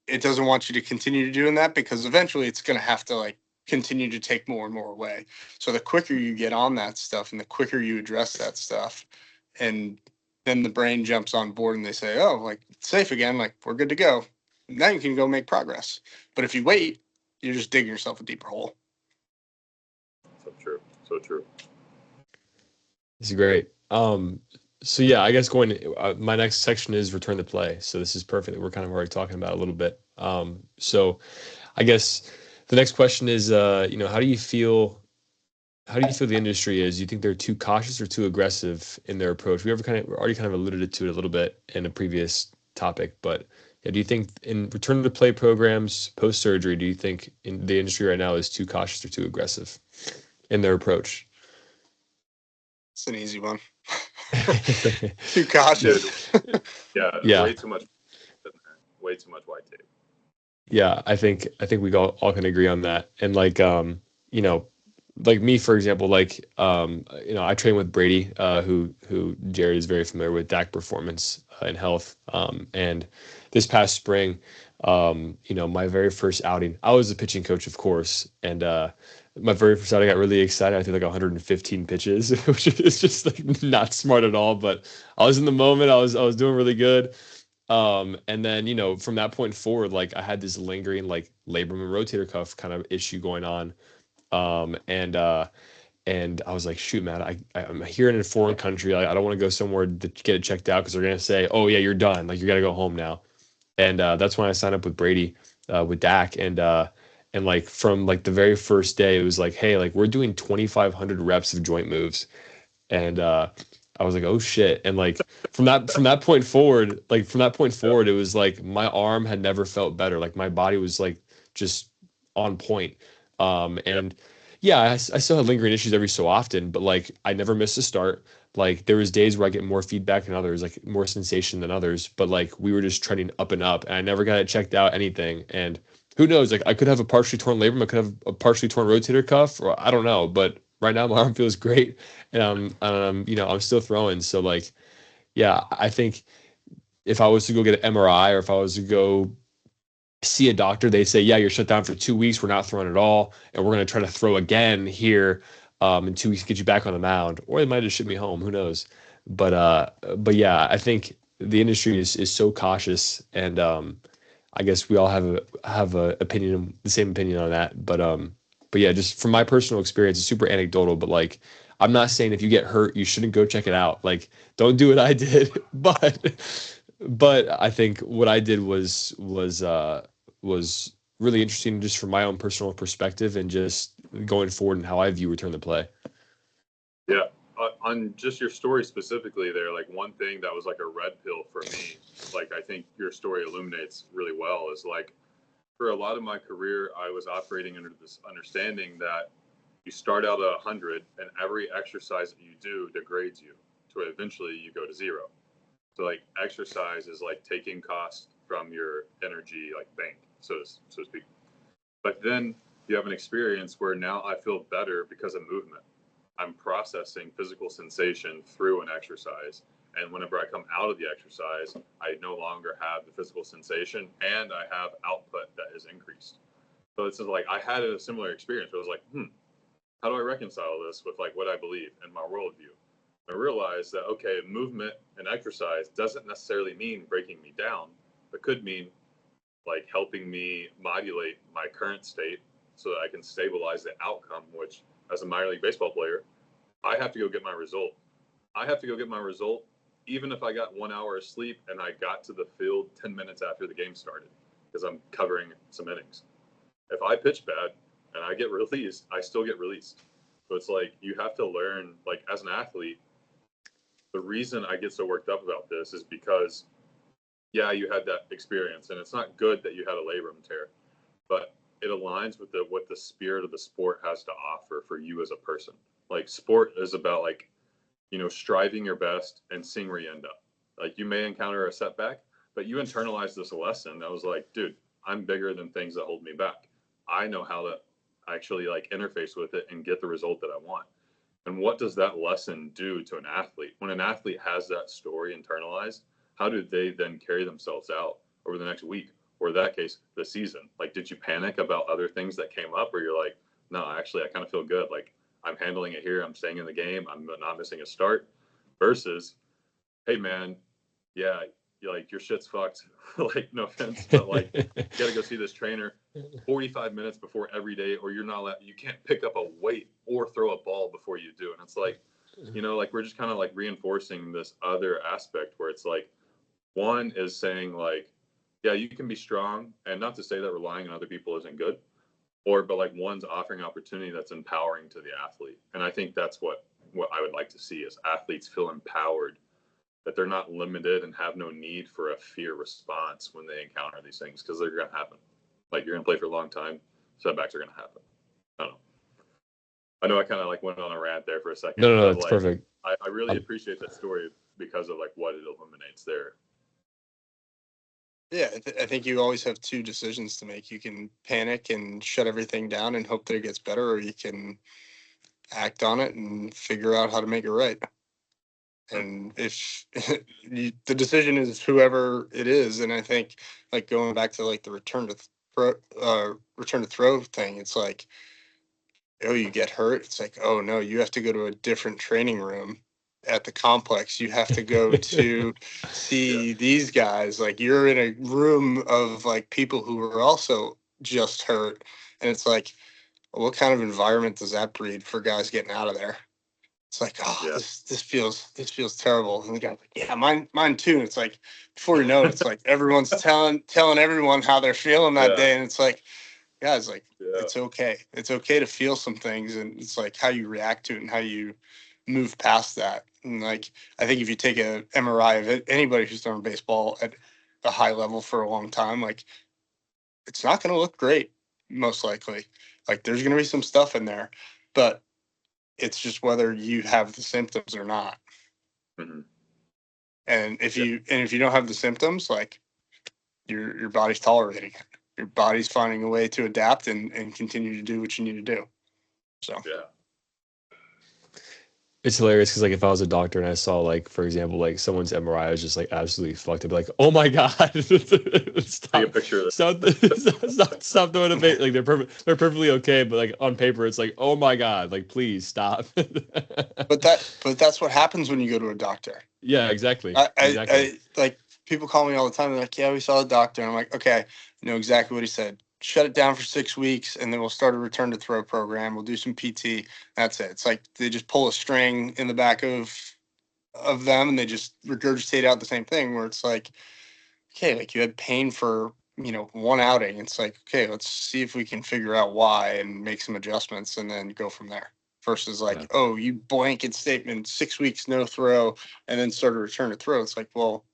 It doesn't want you to continue to doing that because eventually it's going to have to like continue to take more and more away. So the quicker you get on that stuff and the quicker you address that stuff, and then the brain jumps on board and they say, oh, like it's safe again, like we're good to go. Now you can go make progress. But if you wait, you're just digging yourself a deeper hole. So true. So true. This is great. So yeah, I guess my next section is return to play. So this is perfect. We're kind of already talking about it a little bit. So I guess the next question is, how do you feel the industry is? Do you think they're too cautious or too aggressive in their approach? We already kind of alluded to it a little bit in a previous topic, but yeah, do you think in return to play programs post surgery, do you think in the industry right now is too cautious or too aggressive in their approach? It's an easy one. Too cautious. Yeah. Way too much white tape. Yeah, I think we all can agree on that. And like like me, for example, like I train with Brady, who Jarod is very familiar with, DAC Performance and Health. And this past spring, my very first outing, I was a pitching coach, of course, and my very first outing, I got really excited. I threw like 115 pitches, which is just like not smart at all. But I was in the moment. I was doing really good. And then, from that point forward, like I had this lingering like labrum and rotator cuff kind of issue going on. And I was like, shoot, man, I'm here in a foreign country. I don't want to go somewhere to get it checked out because they're going to say, oh yeah, you're done. Like you got to go home now. And that's when I signed up with Brady, with DAC. And like from like the very first day, it was like, hey, like we're doing 2,500 reps of joint moves. And I was like, oh shit. And like from that point forward, it was like my arm had never felt better. Like my body was like just on point. And yeah, I still had lingering issues every so often, but like I never missed a start. Like there was days where I get more feedback than others, like more sensation than others, but like we were just trending up and up, and I never got it checked out, anything. And who knows, like I could have a partially torn labrum, I could have a partially torn rotator cuff, or I don't know, but right now my arm feels great, and I'm still throwing. So like, yeah, I think if I was to go get an MRI or if I was to go see a doctor, they say, yeah, you're shut down for 2 weeks. We're not throwing at all. And we're going to try to throw again here in 2 weeks, get you back on the mound. Or they might just ship me home. Who knows? But yeah, I think the industry is so cautious. And I guess we all have a opinion, the same opinion on that. But yeah, just from my personal experience, it's super anecdotal. But like, I'm not saying if you get hurt, you shouldn't go check it out. Like, don't do what I did. But I think what I did was really interesting just from my own personal perspective and just going forward and how I view return to play. Yeah. On just your story specifically there, like one thing that was like a red pill for me, like I think your story illuminates really well, is like for a lot of my career, I was operating under this understanding that you start out at 100 and every exercise that you do degrades you to eventually you go to 0. So like exercise is like taking cost from your energy like bank, so to speak. But then you have an experience where now I feel better because of movement. I'm processing physical sensation through an exercise. And whenever I come out of the exercise, I no longer have the physical sensation and I have output that is increased. So it's just like I had a similar experience where I was like, how do I reconcile this with like what I believe in my worldview? I realized that, okay, movement and exercise doesn't necessarily mean breaking me down, but could mean like helping me modulate my current state so that I can stabilize the outcome, which as a minor league baseball player, I have to go get my result. I have to go get my result, even if I got 1 hour of sleep and I got to the field 10 minutes after the game started, because I'm covering some innings. If I pitch bad and I get released, I still get released. So it's like you have to learn, like as an athlete, the reason I get so worked up about this is because, yeah, you had that experience, and it's not good that you had a labrum tear, but it aligns with what the spirit of the sport has to offer for you as a person. Like sport is about like, striving your best and seeing where you end up. Like you may encounter a setback, but you internalize this lesson. I was like, dude, I'm bigger than things that hold me back. I know how to actually like interface with it and get the result that I want. And what does that lesson do to an athlete? When an athlete has that story internalized, how do they then carry themselves out over the next week, or in that case, the season? Like, did you panic about other things that came up, or you're like, no, actually, I kind of feel good. Like, I'm handling it here. I'm staying in the game. I'm not missing a start. Versus, hey, man, yeah, like your shit's fucked. Like, no offense, but like, you got to go see this trainer 45 minutes before every day, or you're not allowed, you can't pick up a weight or throw a ball before you do. And it's like, like we're just kind of like reinforcing this other aspect where it's like, one is saying like, yeah, you can be strong, and not to say that relying on other people isn't good, but like one's offering opportunity that's empowering to the athlete. And I think that's what I would like to see is athletes feel empowered, that they're not limited and have no need for a fear response when they encounter these things, because they're going to happen. Like you're going to play for a long time, setbacks are going to happen. I don't know. I know I kind of like went on a rant there for a second. No, that's like, perfect. I really appreciate that story because of like what it illuminates there. Yeah, I think you always have two decisions to make. You can panic and shut everything down and hope that it gets better, or you can act on it and figure out how to make it right. And if the decision is whoever it is, and I think like going back to like the return to throw thing, it's like, oh, you get hurt. It's like, oh no, you have to go to a different training room at the complex. You have to go to see these guys. Like you're in a room of like people who are also just hurt. And it's like, what kind of environment does that breed for guys getting out of there? It's like, oh, this feels terrible. And the guy's like, yeah, mine too. And it's like, before you know it, it's like everyone's telling everyone how they're feeling that day. And it's like, guys, like it's okay. It's okay to feel some things, and it's like how you react to it and how you move past that. And like I think if you take a MRI of it, anybody who's done baseball at a high level for a long time, like it's not going to look great, most likely. Like there's going to be some stuff in there, but it's just whether you have the symptoms or not. Mm-hmm. And if you don't have the symptoms, like your body's tolerating it. Your body's finding a way to adapt and continue to do what you need to do. So It's hilarious because like if I was a doctor and I saw like for example like someone's MRI was just like absolutely fucked, I'd be like, oh my god, Take a stop, picture of stop throwing a face. Like they're perfectly okay, but like on paper it's like, oh my god, like please stop. But that's what happens when you go to a doctor. Yeah, exactly, I like people call me all the time. They're like, yeah, we saw a doctor. And I'm like, okay, I know exactly what he said. Shut it down for 6 weeks, and then we'll start a return to throw program. We'll do some PT. That's it. It's like they just pull a string in the back of them, and they just regurgitate out the same thing. Where it's like, okay, like you had pain for one outing. It's like, okay, let's see if we can figure out why and make some adjustments, and then go from there. Versus like, yeah, oh, you blanket statement, 6 weeks no throw, and then start a return to throw. It's like, well,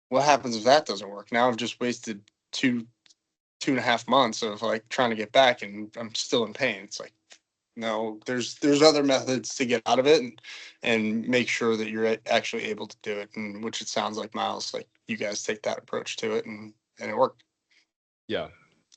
what happens if that doesn't work? Now I've just wasted 2.5 months of like trying to get back, and I'm still in pain. It's like, no, there's other methods to get out of it, and make sure that you're actually able to do it. And which it sounds like, Miles, like you guys take that approach to it, and it worked. yeah.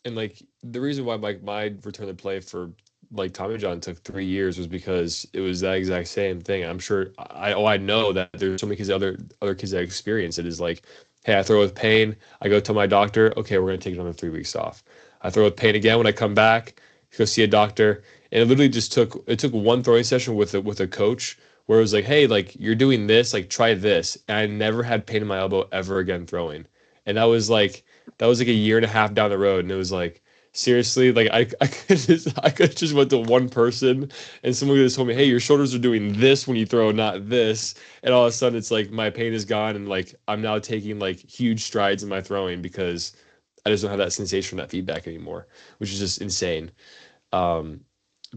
And like the reason why my return to play for like Tommy John took 3 years was because it was that exact same thing. I'm sure I know that there's so many kids, other kids that experience it is like, hey, I throw with pain, I go tell my doctor, okay, we're gonna take another 3 weeks off. I throw with pain again when I come back, go see a doctor, and it literally just took one throwing session with a coach where it was like, hey, like you're doing this, like try this, and I never had pain in my elbow ever again throwing, and that was like a year and a half down the road, and it was like seriously, like I could just went to one person and someone just told me, hey, your shoulders are doing this when you throw, not this, and all of a sudden it's like my pain is gone and like I'm now taking like huge strides in my throwing because I just don't have that sensation, that feedback anymore, which is just insane. Um,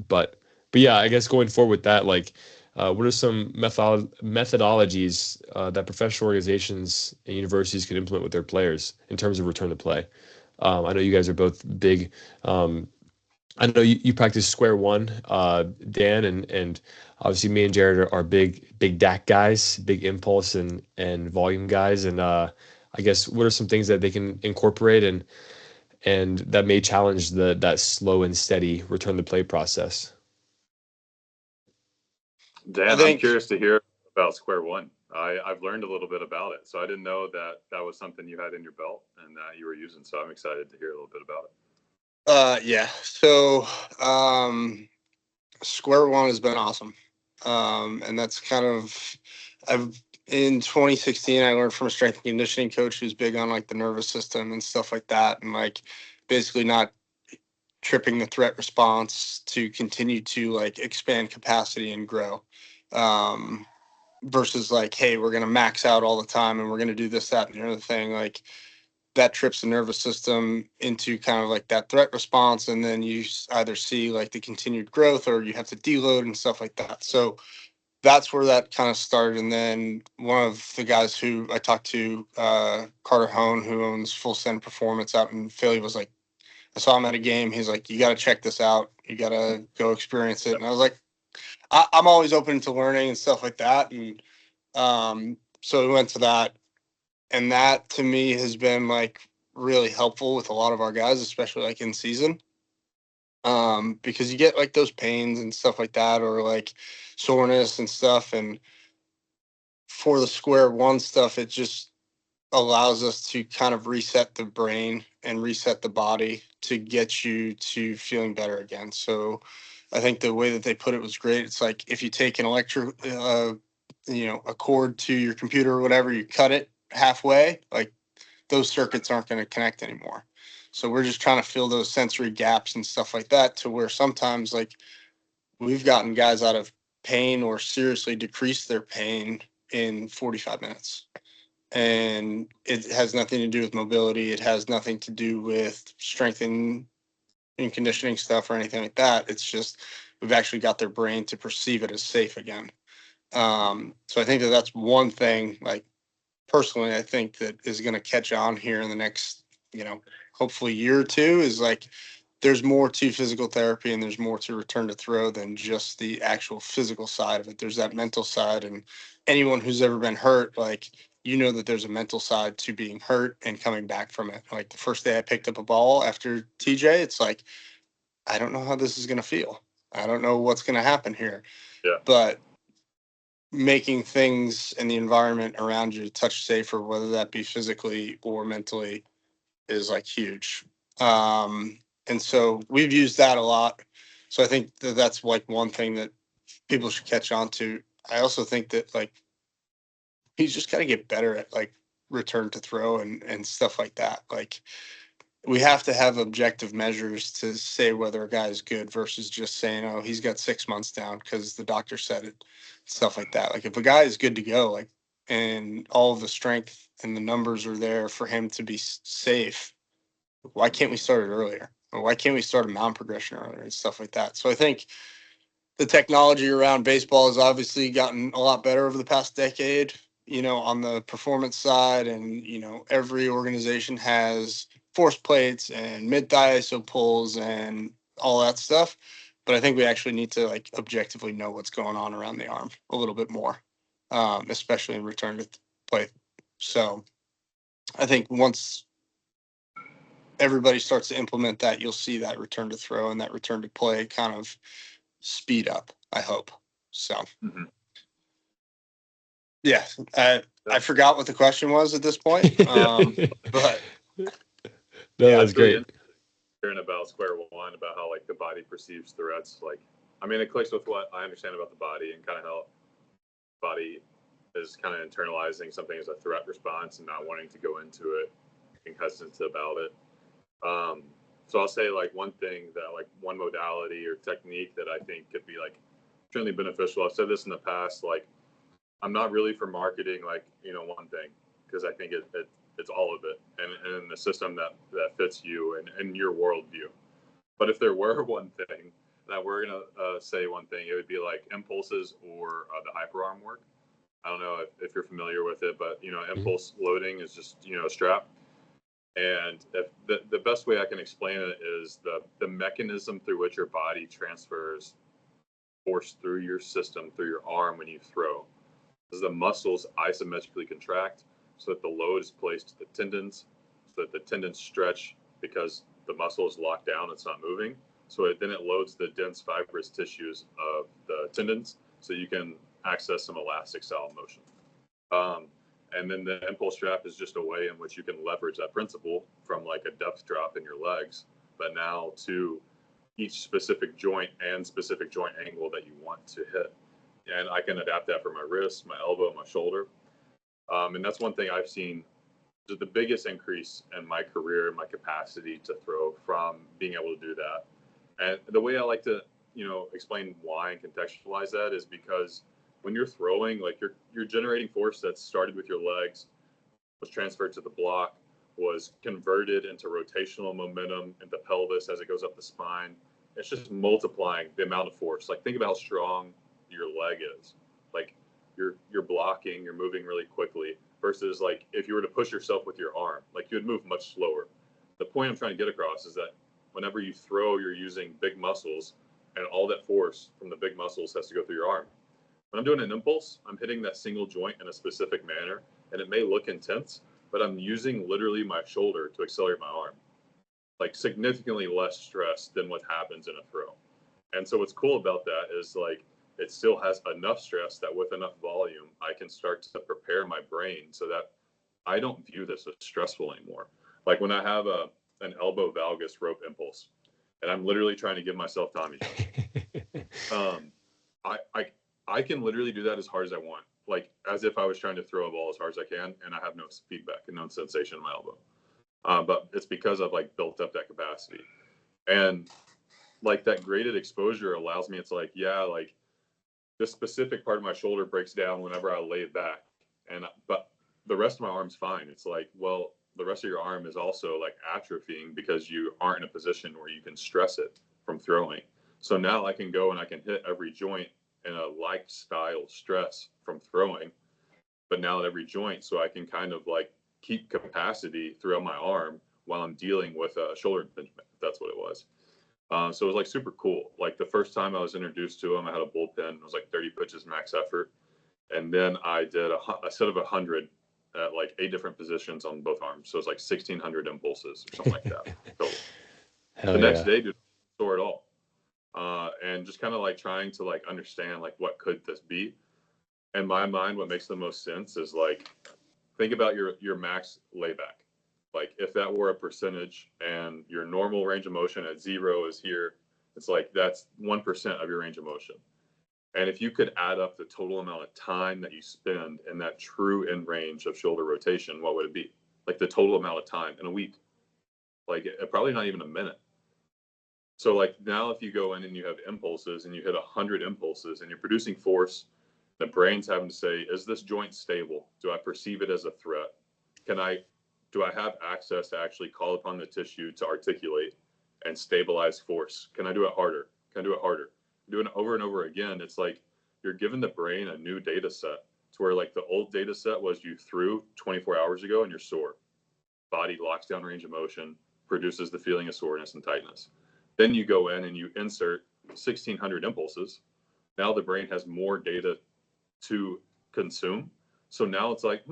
but yeah, I guess going forward with that, like, what are some methodologies that professional organizations and universities could implement with their players in terms of return to play? I know you guys are both big. Um, I know you practice square one, Dan, and obviously me and Jarod are big DAC guys, big impulse and volume guys. And I guess what are some things that they can incorporate and that may challenge that slow and steady return to play process? I Dan, I'm think curious to hear about Square One. I've learned a little bit about it, so I didn't know that that was something you had in your belt and that you were using. So I'm excited to hear a little bit about it. yeah. So Square One has been awesome. And that's kind of I've in 2016 I learned from a strength and conditioning coach who's big on like the nervous system and stuff like that, and like basically not tripping the threat response to continue to like expand capacity and grow. Um, Versus like, hey, we're gonna max out all the time and we're gonna do this, that, and the other thing. Like that trips the nervous system into kind of like that threat response, and then you either see like the continued growth or you have to deload and stuff like that. So that's where that kind of started. And then one of the guys who I talked to, Carter Hone, who owns Full Send Performance out in Philly, was like, I saw him at a game. He's like, you got to check this out. You got to go experience it. And I was like, I'm always open to learning and stuff like that. And so we went to that, and that to me has been like really helpful with a lot of our guys, especially like in season. Because you get like those pains and stuff like that, or like soreness and stuff. And for the square one stuff, it just allows us to kind of reset the brain and reset the body to get you to feeling better again. So I think the way that they put it was great. It's like if you take an a cord to your computer or whatever, you cut it halfway, like those circuits aren't going to connect anymore. So we're just trying to fill those sensory gaps and stuff like that, to where sometimes like we've gotten guys out of pain or seriously decreased their pain in 45 minutes. And it has nothing to do with mobility. It has nothing to do with strength and conditioning stuff or anything like that. It's just we've actually got their brain to perceive it as safe again. So I think that that's one thing, like personally, I think that is going to catch on here in the next, hopefully year or two, is like there's more to physical therapy and there's more to return to throw than just the actual physical side of it. There's that mental side, and anyone who's ever been hurt, like, that there's a mental side to being hurt and coming back from it. Like the first day I picked up a ball after TJ, it's like, I don't know how this is going to feel. I don't know what's going to happen here. Yeah. But making things in the environment around you touch safer, whether that be physically or mentally, is like huge. And so we've used that a lot. So I think that that's like one thing that people should catch on to. I also think that like he's just got to get better at like return to throw and stuff like that. Like we have to have objective measures to say whether a guy is good versus just saying, oh, he's got 6 months down because the doctor said it, stuff like that. Like if a guy is good to go, like, and all of the strength and the numbers are there for him to be safe, why can't we start it earlier? Or why can't we start a mound progression earlier and stuff like that? So I think the technology around baseball has obviously gotten a lot better over the past decade, on the performance side. And, every organization has force plates and mid-thigh ISO pulls and all that stuff. But I think we actually need to like objectively know what's going on around the arm a little bit more, especially in return to play. So I think once everybody starts to implement that, you'll see that return to throw and that return to play kind of speed up, I hope. So, yeah, I forgot what the question was at this point. But no, yeah, that's great. Hearing about square one, about how like the body perceives threats. Like, I mean, it clicks with what I understand about the body and kind of how the body is kind of internalizing something as a threat response and not wanting to go into it, being hesitant about it. So I'll say like one thing that like one modality or technique that I think could be like extremely beneficial. I've said this in the past, like I'm not really for marketing like, one thing, because I think it's all of it and the system that fits you and your worldview. But if there were one thing that we're going to say one thing, it would be like impulses or the hyperarm work. I don't know if you're familiar with it, but, impulse loading is just, a strap. And if the best way I can explain it is the mechanism through which your body transfers force through your system, through your arm when you throw. As the muscles isometrically contract so that the load is placed to the tendons, so that the tendons stretch because the muscle is locked down, it's not moving. So then it loads the dense fibrous tissues of the tendons so you can access some elastic style motion. And then the impulse strap is just a way in which you can leverage that principle from like a depth drop in your legs, but now to each specific joint and specific joint angle that you want to hit. And I can adapt that for my wrist, my elbow, my shoulder. And that's one thing I've seen the biggest increase in my career and my capacity to throw from being able to do that. And the way I like to, explain why and contextualize that is because when you're throwing, like you're generating force that started with your legs, was transferred to the block, was converted into rotational momentum in the pelvis as it goes up the spine. It's just multiplying the amount of force. Like think about how strong your leg is. Like you're blocking, you're moving really quickly versus like if you were to push yourself with your arm, like you would move much slower. The point I'm trying to get across is that whenever you throw, you're using big muscles and all that force from the big muscles has to go through your arm. When I'm doing an impulse, I'm hitting that single joint in a specific manner, and it may look intense, but I'm using literally my shoulder to accelerate my arm, like significantly less stress than what happens in a throw. And so what's cool about that is like it still has enough stress that with enough volume, I can start to prepare my brain so that I don't view this as stressful anymore. Like when I have an elbow valgus rope impulse, and I'm literally trying to give myself Tommy John. I can literally do that as hard as I want, like as if I was trying to throw a ball as hard as I can, and I have no feedback and no sensation in my elbow. But it's because I've like built up that capacity, and like that graded exposure allows me. It's like, yeah, like this specific part of my shoulder breaks down whenever I lay it back, but the rest of my arm's fine. It's like, well, the rest of your arm is also like atrophying because you aren't in a position where you can stress it from throwing. So now I can go and I can hit every joint in a like style stress from throwing, but now at every joint, so I can kind of like keep capacity throughout my arm while I'm dealing with a shoulder impingement. That's what it was. So it was like super cool. Like the first time I was introduced to him, I had a bullpen. It was like 30 pitches max effort, and then I did a set of 100 at like 8 different positions on both arms. So it's like 1,600 impulses or something like that. So the next day, dude, I didn't sore at all. And and just kind of like trying to like understand like what could this be. In my mind, what makes the most sense is like think about your max layback. Like if that were a percentage and your normal range of motion at 0 is here, it's like that's 1% of your range of motion. And if you could add up the total amount of time that you spend in that true end range of shoulder rotation, what would it be? Like the total amount of time in a week, like probably not even a minute. So like now if you go in and you have impulses and you hit 100 impulses and you're producing force, the brain's having to say, is this joint stable? Do I perceive it as a threat? Do I have access to actually call upon the tissue to articulate and stabilize force? Can I do it harder? Can I do it harder? Doing it over and over again, it's like you're giving the brain a new data set to where like the old data set was you threw 24 hours ago and you're sore. Body locks down range of motion, produces the feeling of soreness and tightness. Then you go in and you insert 1,600 impulses. Now the brain has more data to consume. So now it's like,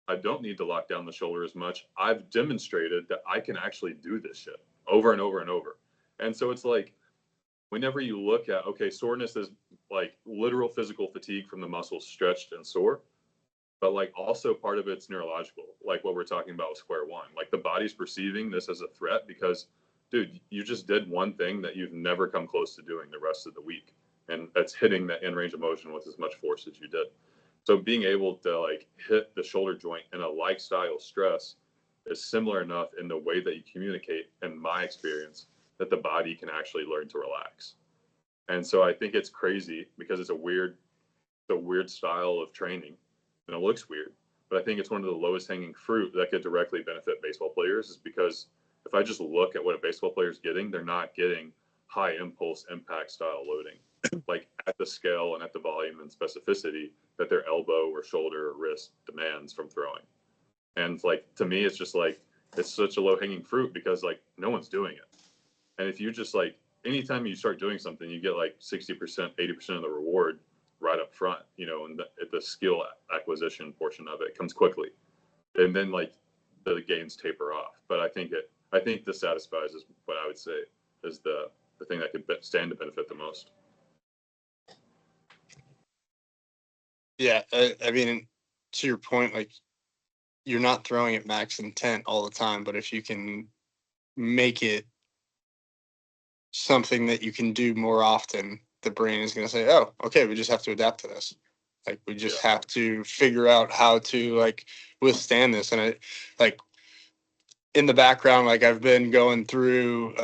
I don't need to lock down the shoulder as much. I've demonstrated that I can actually do this shit over and over and over. And so it's like, whenever you look at, okay, soreness is like literal physical fatigue from the muscles stretched and sore, but like also part of it's neurological, like what we're talking about with square one. Like the body's perceiving this as a threat because, dude, you just did one thing that you've never come close to doing the rest of the week. And that's hitting that end range of motion with as much force as you did. So being able to like hit the shoulder joint in a like style stress is similar enough in the way that you communicate, in my experience, that the body can actually learn to relax. And so I think it's crazy because it's a weird style of training and it looks weird, but I think it's one of the lowest hanging fruit that could directly benefit baseball players, is because if I just look at what a baseball player is getting, they're not getting high impulse impact style loading, like at the scale and at the volume and specificity that their elbow or shoulder or wrist demands from throwing. And like, to me, it's just like, it's such a low hanging fruit because like no one's doing it. And if you just like, anytime you start doing something, you get like 60%, 80% of the reward right up front, you know, and the skill acquisition portion of it comes quickly. And then like the gains taper off. But I think this satisfies is what I would say is the thing that could stand to benefit the most. Yeah, I mean, to your point, like you're not throwing at max intent all the time, but if you can make it something that you can do more often, the brain is going to say, oh, okay, we just have to adapt to this. Like we just have to figure out how to like withstand this. And like in the background, like I've been going through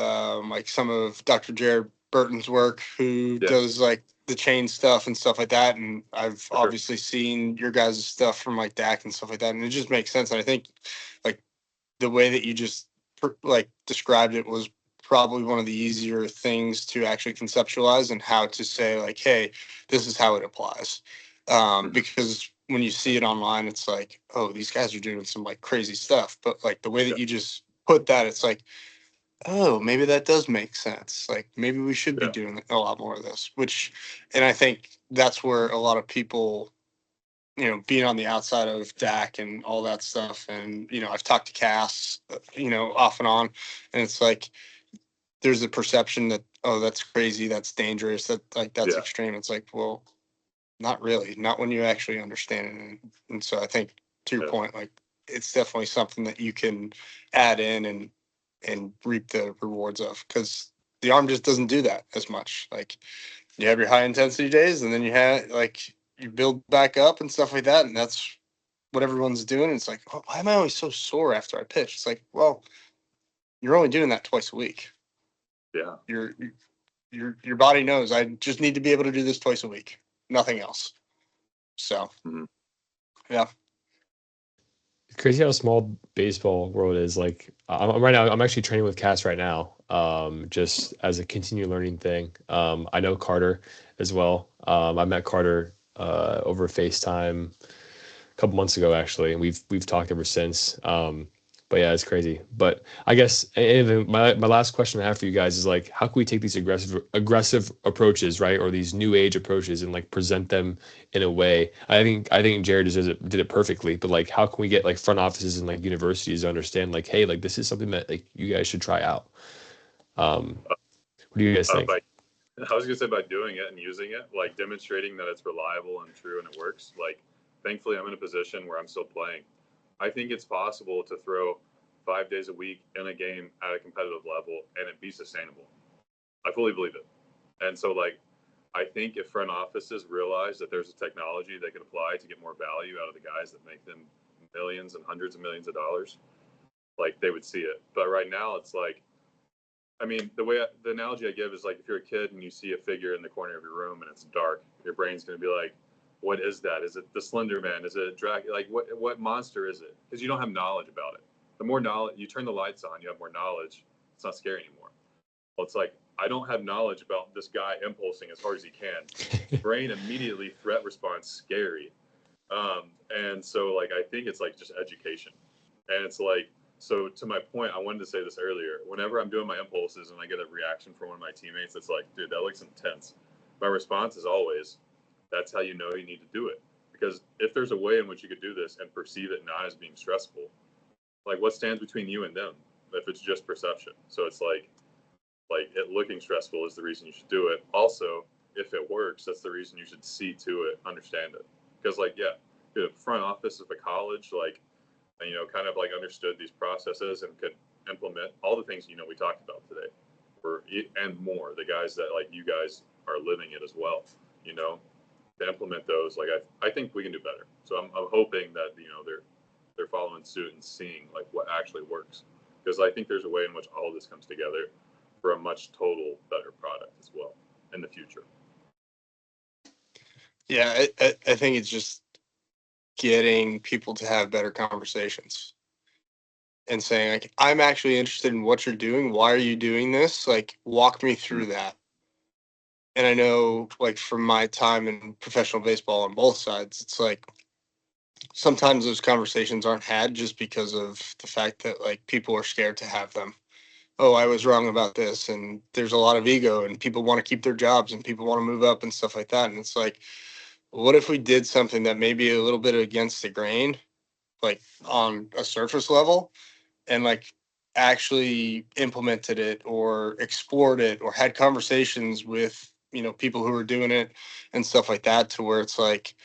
like some of Dr. Jarod Burton's work, who does like the chain stuff and stuff like that. And I've obviously seen your guys' stuff from like DAC and stuff like that. And it just makes sense. And I think like the way that you just like described it was probably one of the easier things to actually conceptualize, and how to say like, hey, this is how it applies. Because when you see it online, it's like, oh, these guys are doing some like crazy stuff. But like the way that you just put that, it's like, oh, maybe that does make sense. Like maybe we should be doing a lot more of this, and I think that's where a lot of people, you know, being on the outside of DAC and all that stuff. And, you know, I've talked to Cass, you know, off and on, and it's like, there's a perception that, oh, that's crazy, that's dangerous, that like, that's extreme. It's like, well, not really, not when you actually understand it. And so I think to your point, like it's definitely something that you can add in and reap the rewards of, because the arm just doesn't do that as much. Like you have your high intensity days, and then you have like, you build back up and stuff like that. And that's what everyone's doing. It's like, oh, why am I always so sore after I pitch? It's like, well, you're only doing that twice a week. Yeah. Your body knows, I just need to be able to do this twice a week, nothing else. So, yeah. It's crazy how small baseball world is. Like I'm actually training with Cass right now, just as a continued learning thing. I know Carter as well. I met Carter over FaceTime a couple months ago actually, and we've talked ever since. But yeah, it's crazy. But I guess, and then my last question I have for you guys is like, how can we take these aggressive approaches, right, or these new age approaches, and like present them in a way? I think Jarod did it perfectly. But like, how can we get like front offices and like universities to understand like, hey, like this is something that like you guys should try out? What do you guys think? I was gonna say by doing it and using it, like demonstrating that it's reliable and true and it works. Like, thankfully, I'm in a position where I'm still playing. I think it's possible to throw 5 days a week in a game at a competitive level and it be sustainable. I fully believe it. And so, like, I think if front offices realize that there's a technology they can apply to get more value out of the guys that make them millions and hundreds of millions of dollars, like they would see it. But right now, it's like, I mean, the analogy I give is like if you're a kid and you see a figure in the corner of your room and it's dark, your brain's going to be like, "What is that? Is it the Slender Man? Is it Dracula? Like, what monster is it?" Because you don't have knowledge about it. The more knowledge you turn the lights on, you have more knowledge. It's not scary anymore. Well, it's like I don't have knowledge about this guy impulsing as hard as he can. Brain immediately threat response scary, and so like I think it's like just education, and it's like. So to my point, I wanted to say this earlier. Whenever I'm doing my impulses and I get a reaction from one of my teammates that's like, dude, that looks intense. My response is always, that's how you know you need to do it. Because if there's a way in which you could do this and perceive it not as being stressful, like what stands between you and them if it's just perception? So it's like it looking stressful is the reason you should do it. Also, if it works, that's the reason you should see to it, understand it. Because like, yeah, the front office of a college, like, and, kind of like understood these processes and could implement all the things, we talked about today and more. The guys that like you guys are living it as well, to implement those. Like, I think we can do better. So I'm hoping that, they're following suit and seeing like what actually works. Because I think there's a way in which all of this comes together for a much total better product as well in the future. Yeah, I think it's just getting people to have better conversations and saying, like, I'm actually interested in what you're doing. Why are you doing this? Like, walk me through that. And I know, like, from my time in professional baseball on both sides, it's like sometimes those conversations aren't had just because of the fact that, like, people are scared to have them. Oh, I was wrong about this. And there's a lot of ego and people want to keep their jobs and people want to move up and stuff like that. And it's like, what if we did something that may be a little bit against the grain, like on a surface level, and like actually implemented it or explored it or had conversations with, people who are doing it and stuff like that, to where it's like,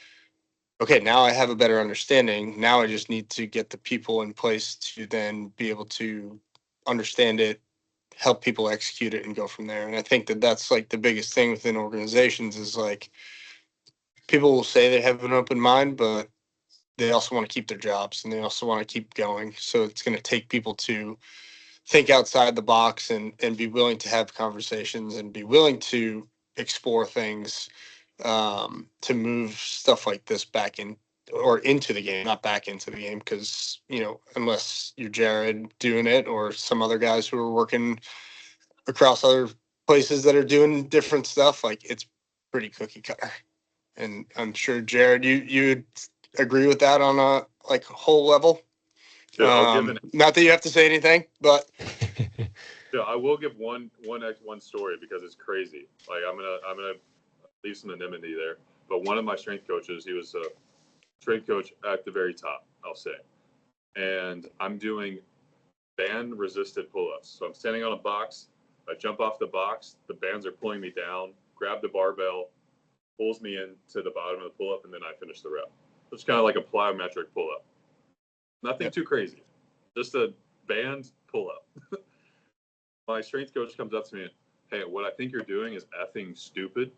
okay, now I have a better understanding. Now I just need to get the people in place to then be able to understand it, help people execute it, and go from there. And I think that that's like the biggest thing within organizations is like people will say they have an open mind, but they also want to keep their jobs and they also want to keep going. So it's going to take people to think outside the box and be willing to have conversations and be willing to explore things, to move stuff like this back in or into the game, not back into the game. Because, unless you're Jarod doing it or some other guys who are working across other places that are doing different stuff, like it's pretty cookie cutter. And I'm sure, Jarod, you'd agree with that on a like whole level. Yeah, I'll give Not that you have to say anything, but yeah, I will give one story because it's crazy. Like I'm gonna leave some anonymity there. But one of my strength coaches, he was a strength coach at the very top, I'll say, and I'm doing band resisted pull-ups. So I'm standing on a box. I jump off the box. The bands are pulling me down. Grab the barbell, pulls me into the bottom of the pull-up, and then I finish the rep. It's kind of like a plyometric pull-up. Nothing too crazy. Just a band pull-up. My strength coach comes up to me and, hey, what I think you're doing is effing stupid,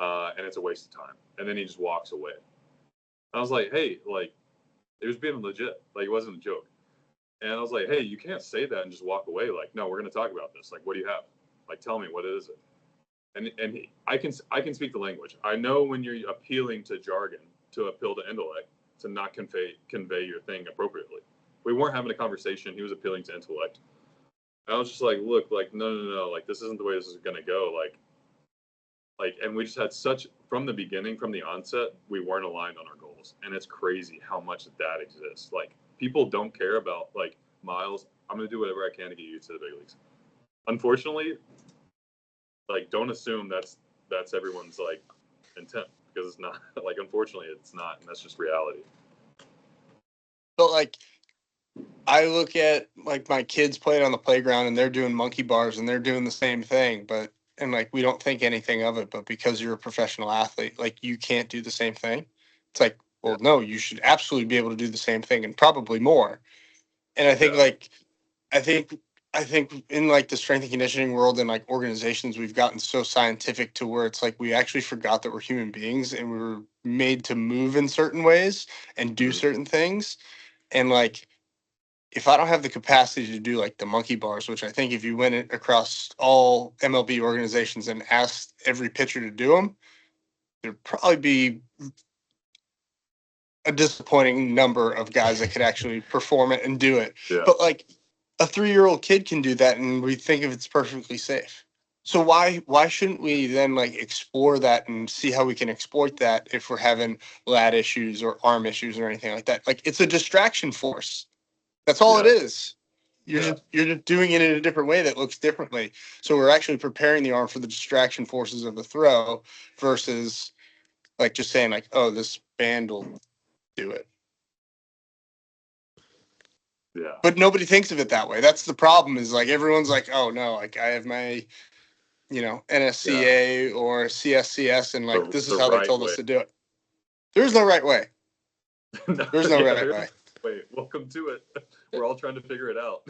and it's a waste of time. And then he just walks away. I was like, hey, like, it was being legit. Like, it wasn't a joke. And I was like, hey, you can't say that and just walk away. Like, no, we're going to talk about this. Like, what do you have? Like, tell me, what is it? And I can speak the language. I know when you're appealing to jargon, to appeal to intellect, to not convey your thing appropriately. We weren't having a conversation. He was appealing to intellect. And I was just like, look, like, no. Like, this isn't the way this is going to go. Like, and we just had from the beginning, from the onset, we weren't aligned on our goals. And it's crazy how much that exists. Like, people don't care about, like, Myles, I'm going to do whatever I can to get you to the big leagues. Unfortunately, like, don't assume that's everyone's, like, intent, because it's not. Like, unfortunately, it's not, and that's just reality. But, like, I look at, like, my kids playing on the playground, and they're doing monkey bars, and they're doing the same thing, but and like we don't think anything of it, but because you're a professional athlete, like you can't do the same thing. It's like, well, no, you should absolutely be able to do the same thing and probably more. And I think like I think I think in like the strength and conditioning world and like organizations, we've gotten so scientific to where it's like we actually forgot that we're human beings and we were made to move in certain ways and do certain things. And like if I don't have the capacity to do like the monkey bars, which I think if you went across all MLB organizations and asked every pitcher to do them, there'd probably be a disappointing number of guys that could actually perform it and do it. Yeah. But like a 3-year-old kid can do that, and we think of it's perfectly safe. So why shouldn't we then like explore that and see how we can exploit that if we're having lat issues or arm issues or anything like that? Like it's a distraction force. That's all it is. You're just doing it in a different way that looks differently. So we're actually preparing the arm for the distraction forces of the throw versus like just saying like, oh, this band will do it. Yeah. But nobody thinks of it that way. That's the problem is like everyone's like, oh no, like I have my, NSCA or CSCS and like this is how they told us to do it. There's no right way. There's no right way. Wait, welcome to it. We're all trying to figure it out.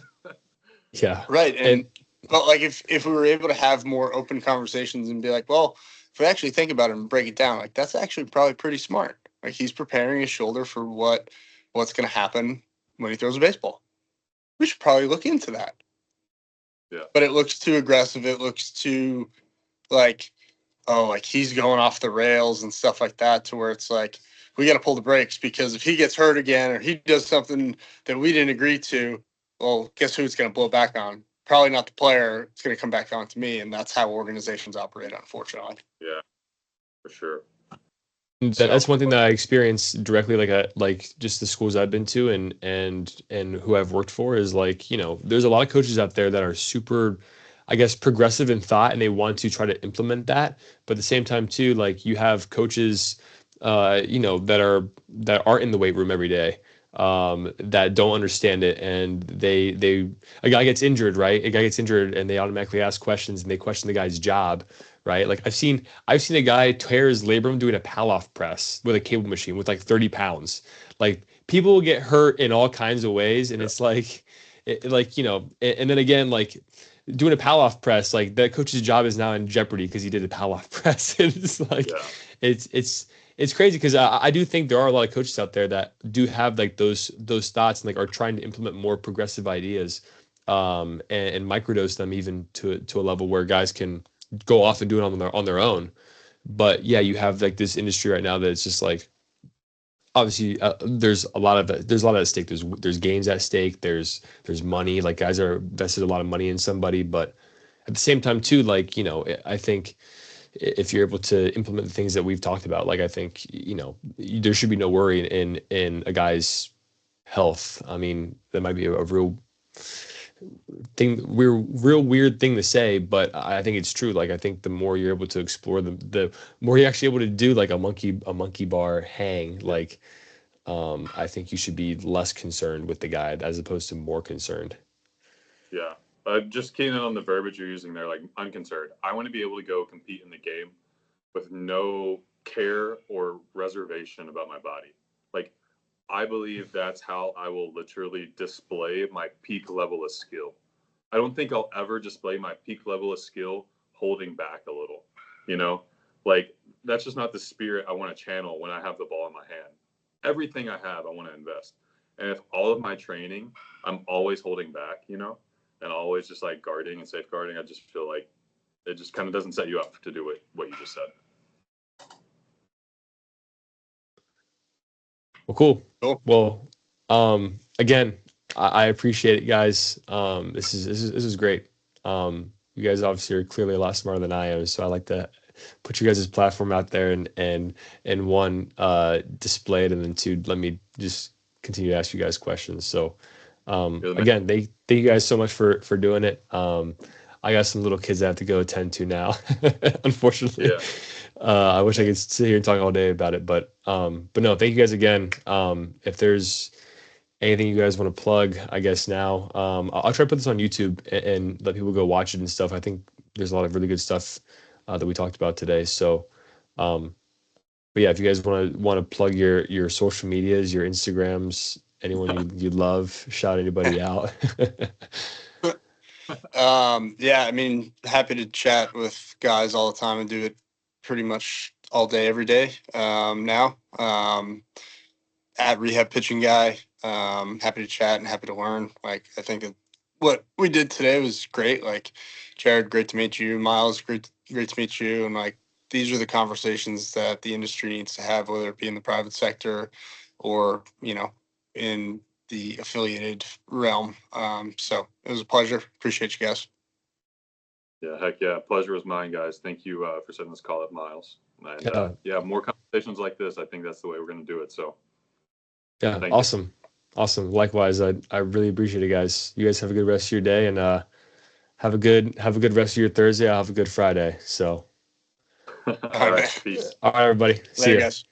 Yeah. Right. But like if we were able to have more open conversations and be like, well, if we actually think about it and break it down, like that's actually probably pretty smart. Like he's preparing his shoulder for what's going to happen when he throws a baseball. We should probably look into that. Yeah. But it looks too aggressive. It looks too like, oh, like he's going off the rails and stuff like that to where it's like, we got to pull the brakes because if he gets hurt again or he does something that we didn't agree to, well, guess who it's going to blow back on? Probably not the player. It's going to come back on to me. And that's how organizations operate, unfortunately. Yeah, for sure. That's one thing that I experienced directly, like just the schools I've been to and who I've worked for is like, there's a lot of coaches out there that are super, I guess, progressive in thought and they want to try to implement that. But at the same time too, like you have coaches, that aren't in the weight room every day, that don't understand it. And a guy gets injured, right? A guy gets injured and they automatically ask questions and they question the guy's job. Right. Like I've seen a guy tear his labrum doing a pal-off press with a cable machine with like 30 pounds. Like people will get hurt in all kinds of ways. And it's like, and then again, like doing a pal-off press, like that coach's job is now in jeopardy because he did a pal-off press. And it's like, it's crazy because I do think there are a lot of coaches out there that do have like those thoughts and like are trying to implement more progressive ideas, and microdose them even to a level where guys can go off and do it on their own. But yeah, you have like this industry right now that it's just like, obviously there's a lot at stake. There's games at stake. There's money. Like guys are invested a lot of money in somebody, but at the same time too, like I think if you're able to implement the things that we've talked about, like I think there should be no worry in a guy's health. I mean, that might be a real weird thing to say, but I think it's true. Like I think the more you're able to explore the more you're actually able to do like a monkey bar hang, like I think you should be less concerned with the guy as opposed to more concerned. Yeah. Just keying in on the verbiage you're using there, like unconcerned. I want to be able to go compete in the game with no care or reservation about my body. Like I believe that's how I will literally display my peak level of skill. I don't think I'll ever display my peak level of skill holding back a little, like that's just not the spirit I want to channel when I have the ball in my hand. Everything I have, I want to invest. And if all of my training, I'm always holding back, and always just like guarding and safeguarding, I just feel like it just kind of doesn't set you up to do what you just said. Well, cool. Well, again, I appreciate it, guys. This is great. You guys obviously are clearly a lot smarter than I am, so I like to put you guys' platform out there and one, display it, and then two, let me just continue to ask you guys questions. So again, thank you guys so much for doing it. I got some little kids I have to go attend to now, unfortunately. Yeah. I wish I could sit here and talk all day about it, but no, thank you guys again. If there's anything you guys want to plug, I guess now, I'll try to put this on YouTube and let people go watch it and stuff. I think there's a lot of really good stuff that we talked about today. So, but yeah, if you guys want to plug your social medias, your Instagrams, anyone you love, shout anybody out. Yeah, I mean, happy to chat with guys all the time and do it pretty much all day, every day. Now, at Rehab Pitching Guy, happy to chat and happy to learn. Like, I think what we did today was great. Like, Jarod, great to meet you. Myles, great to meet you. And like, these are the conversations that the industry needs to have, whether it be in the private sector or, in the affiliated realm. So it was a pleasure. Appreciate you guys. Yeah, heck yeah. Pleasure was mine, guys. Thank you for setting this call up, Myles. And yeah, more conversations like this. I think that's the way we're going to do it. So yeah, awesome. Awesome. Likewise, I really appreciate it, guys. You guys have a good rest of your day, and have a good rest of your Thursday. I'll have a good Friday. So all right, peace. All right, everybody. See you guys.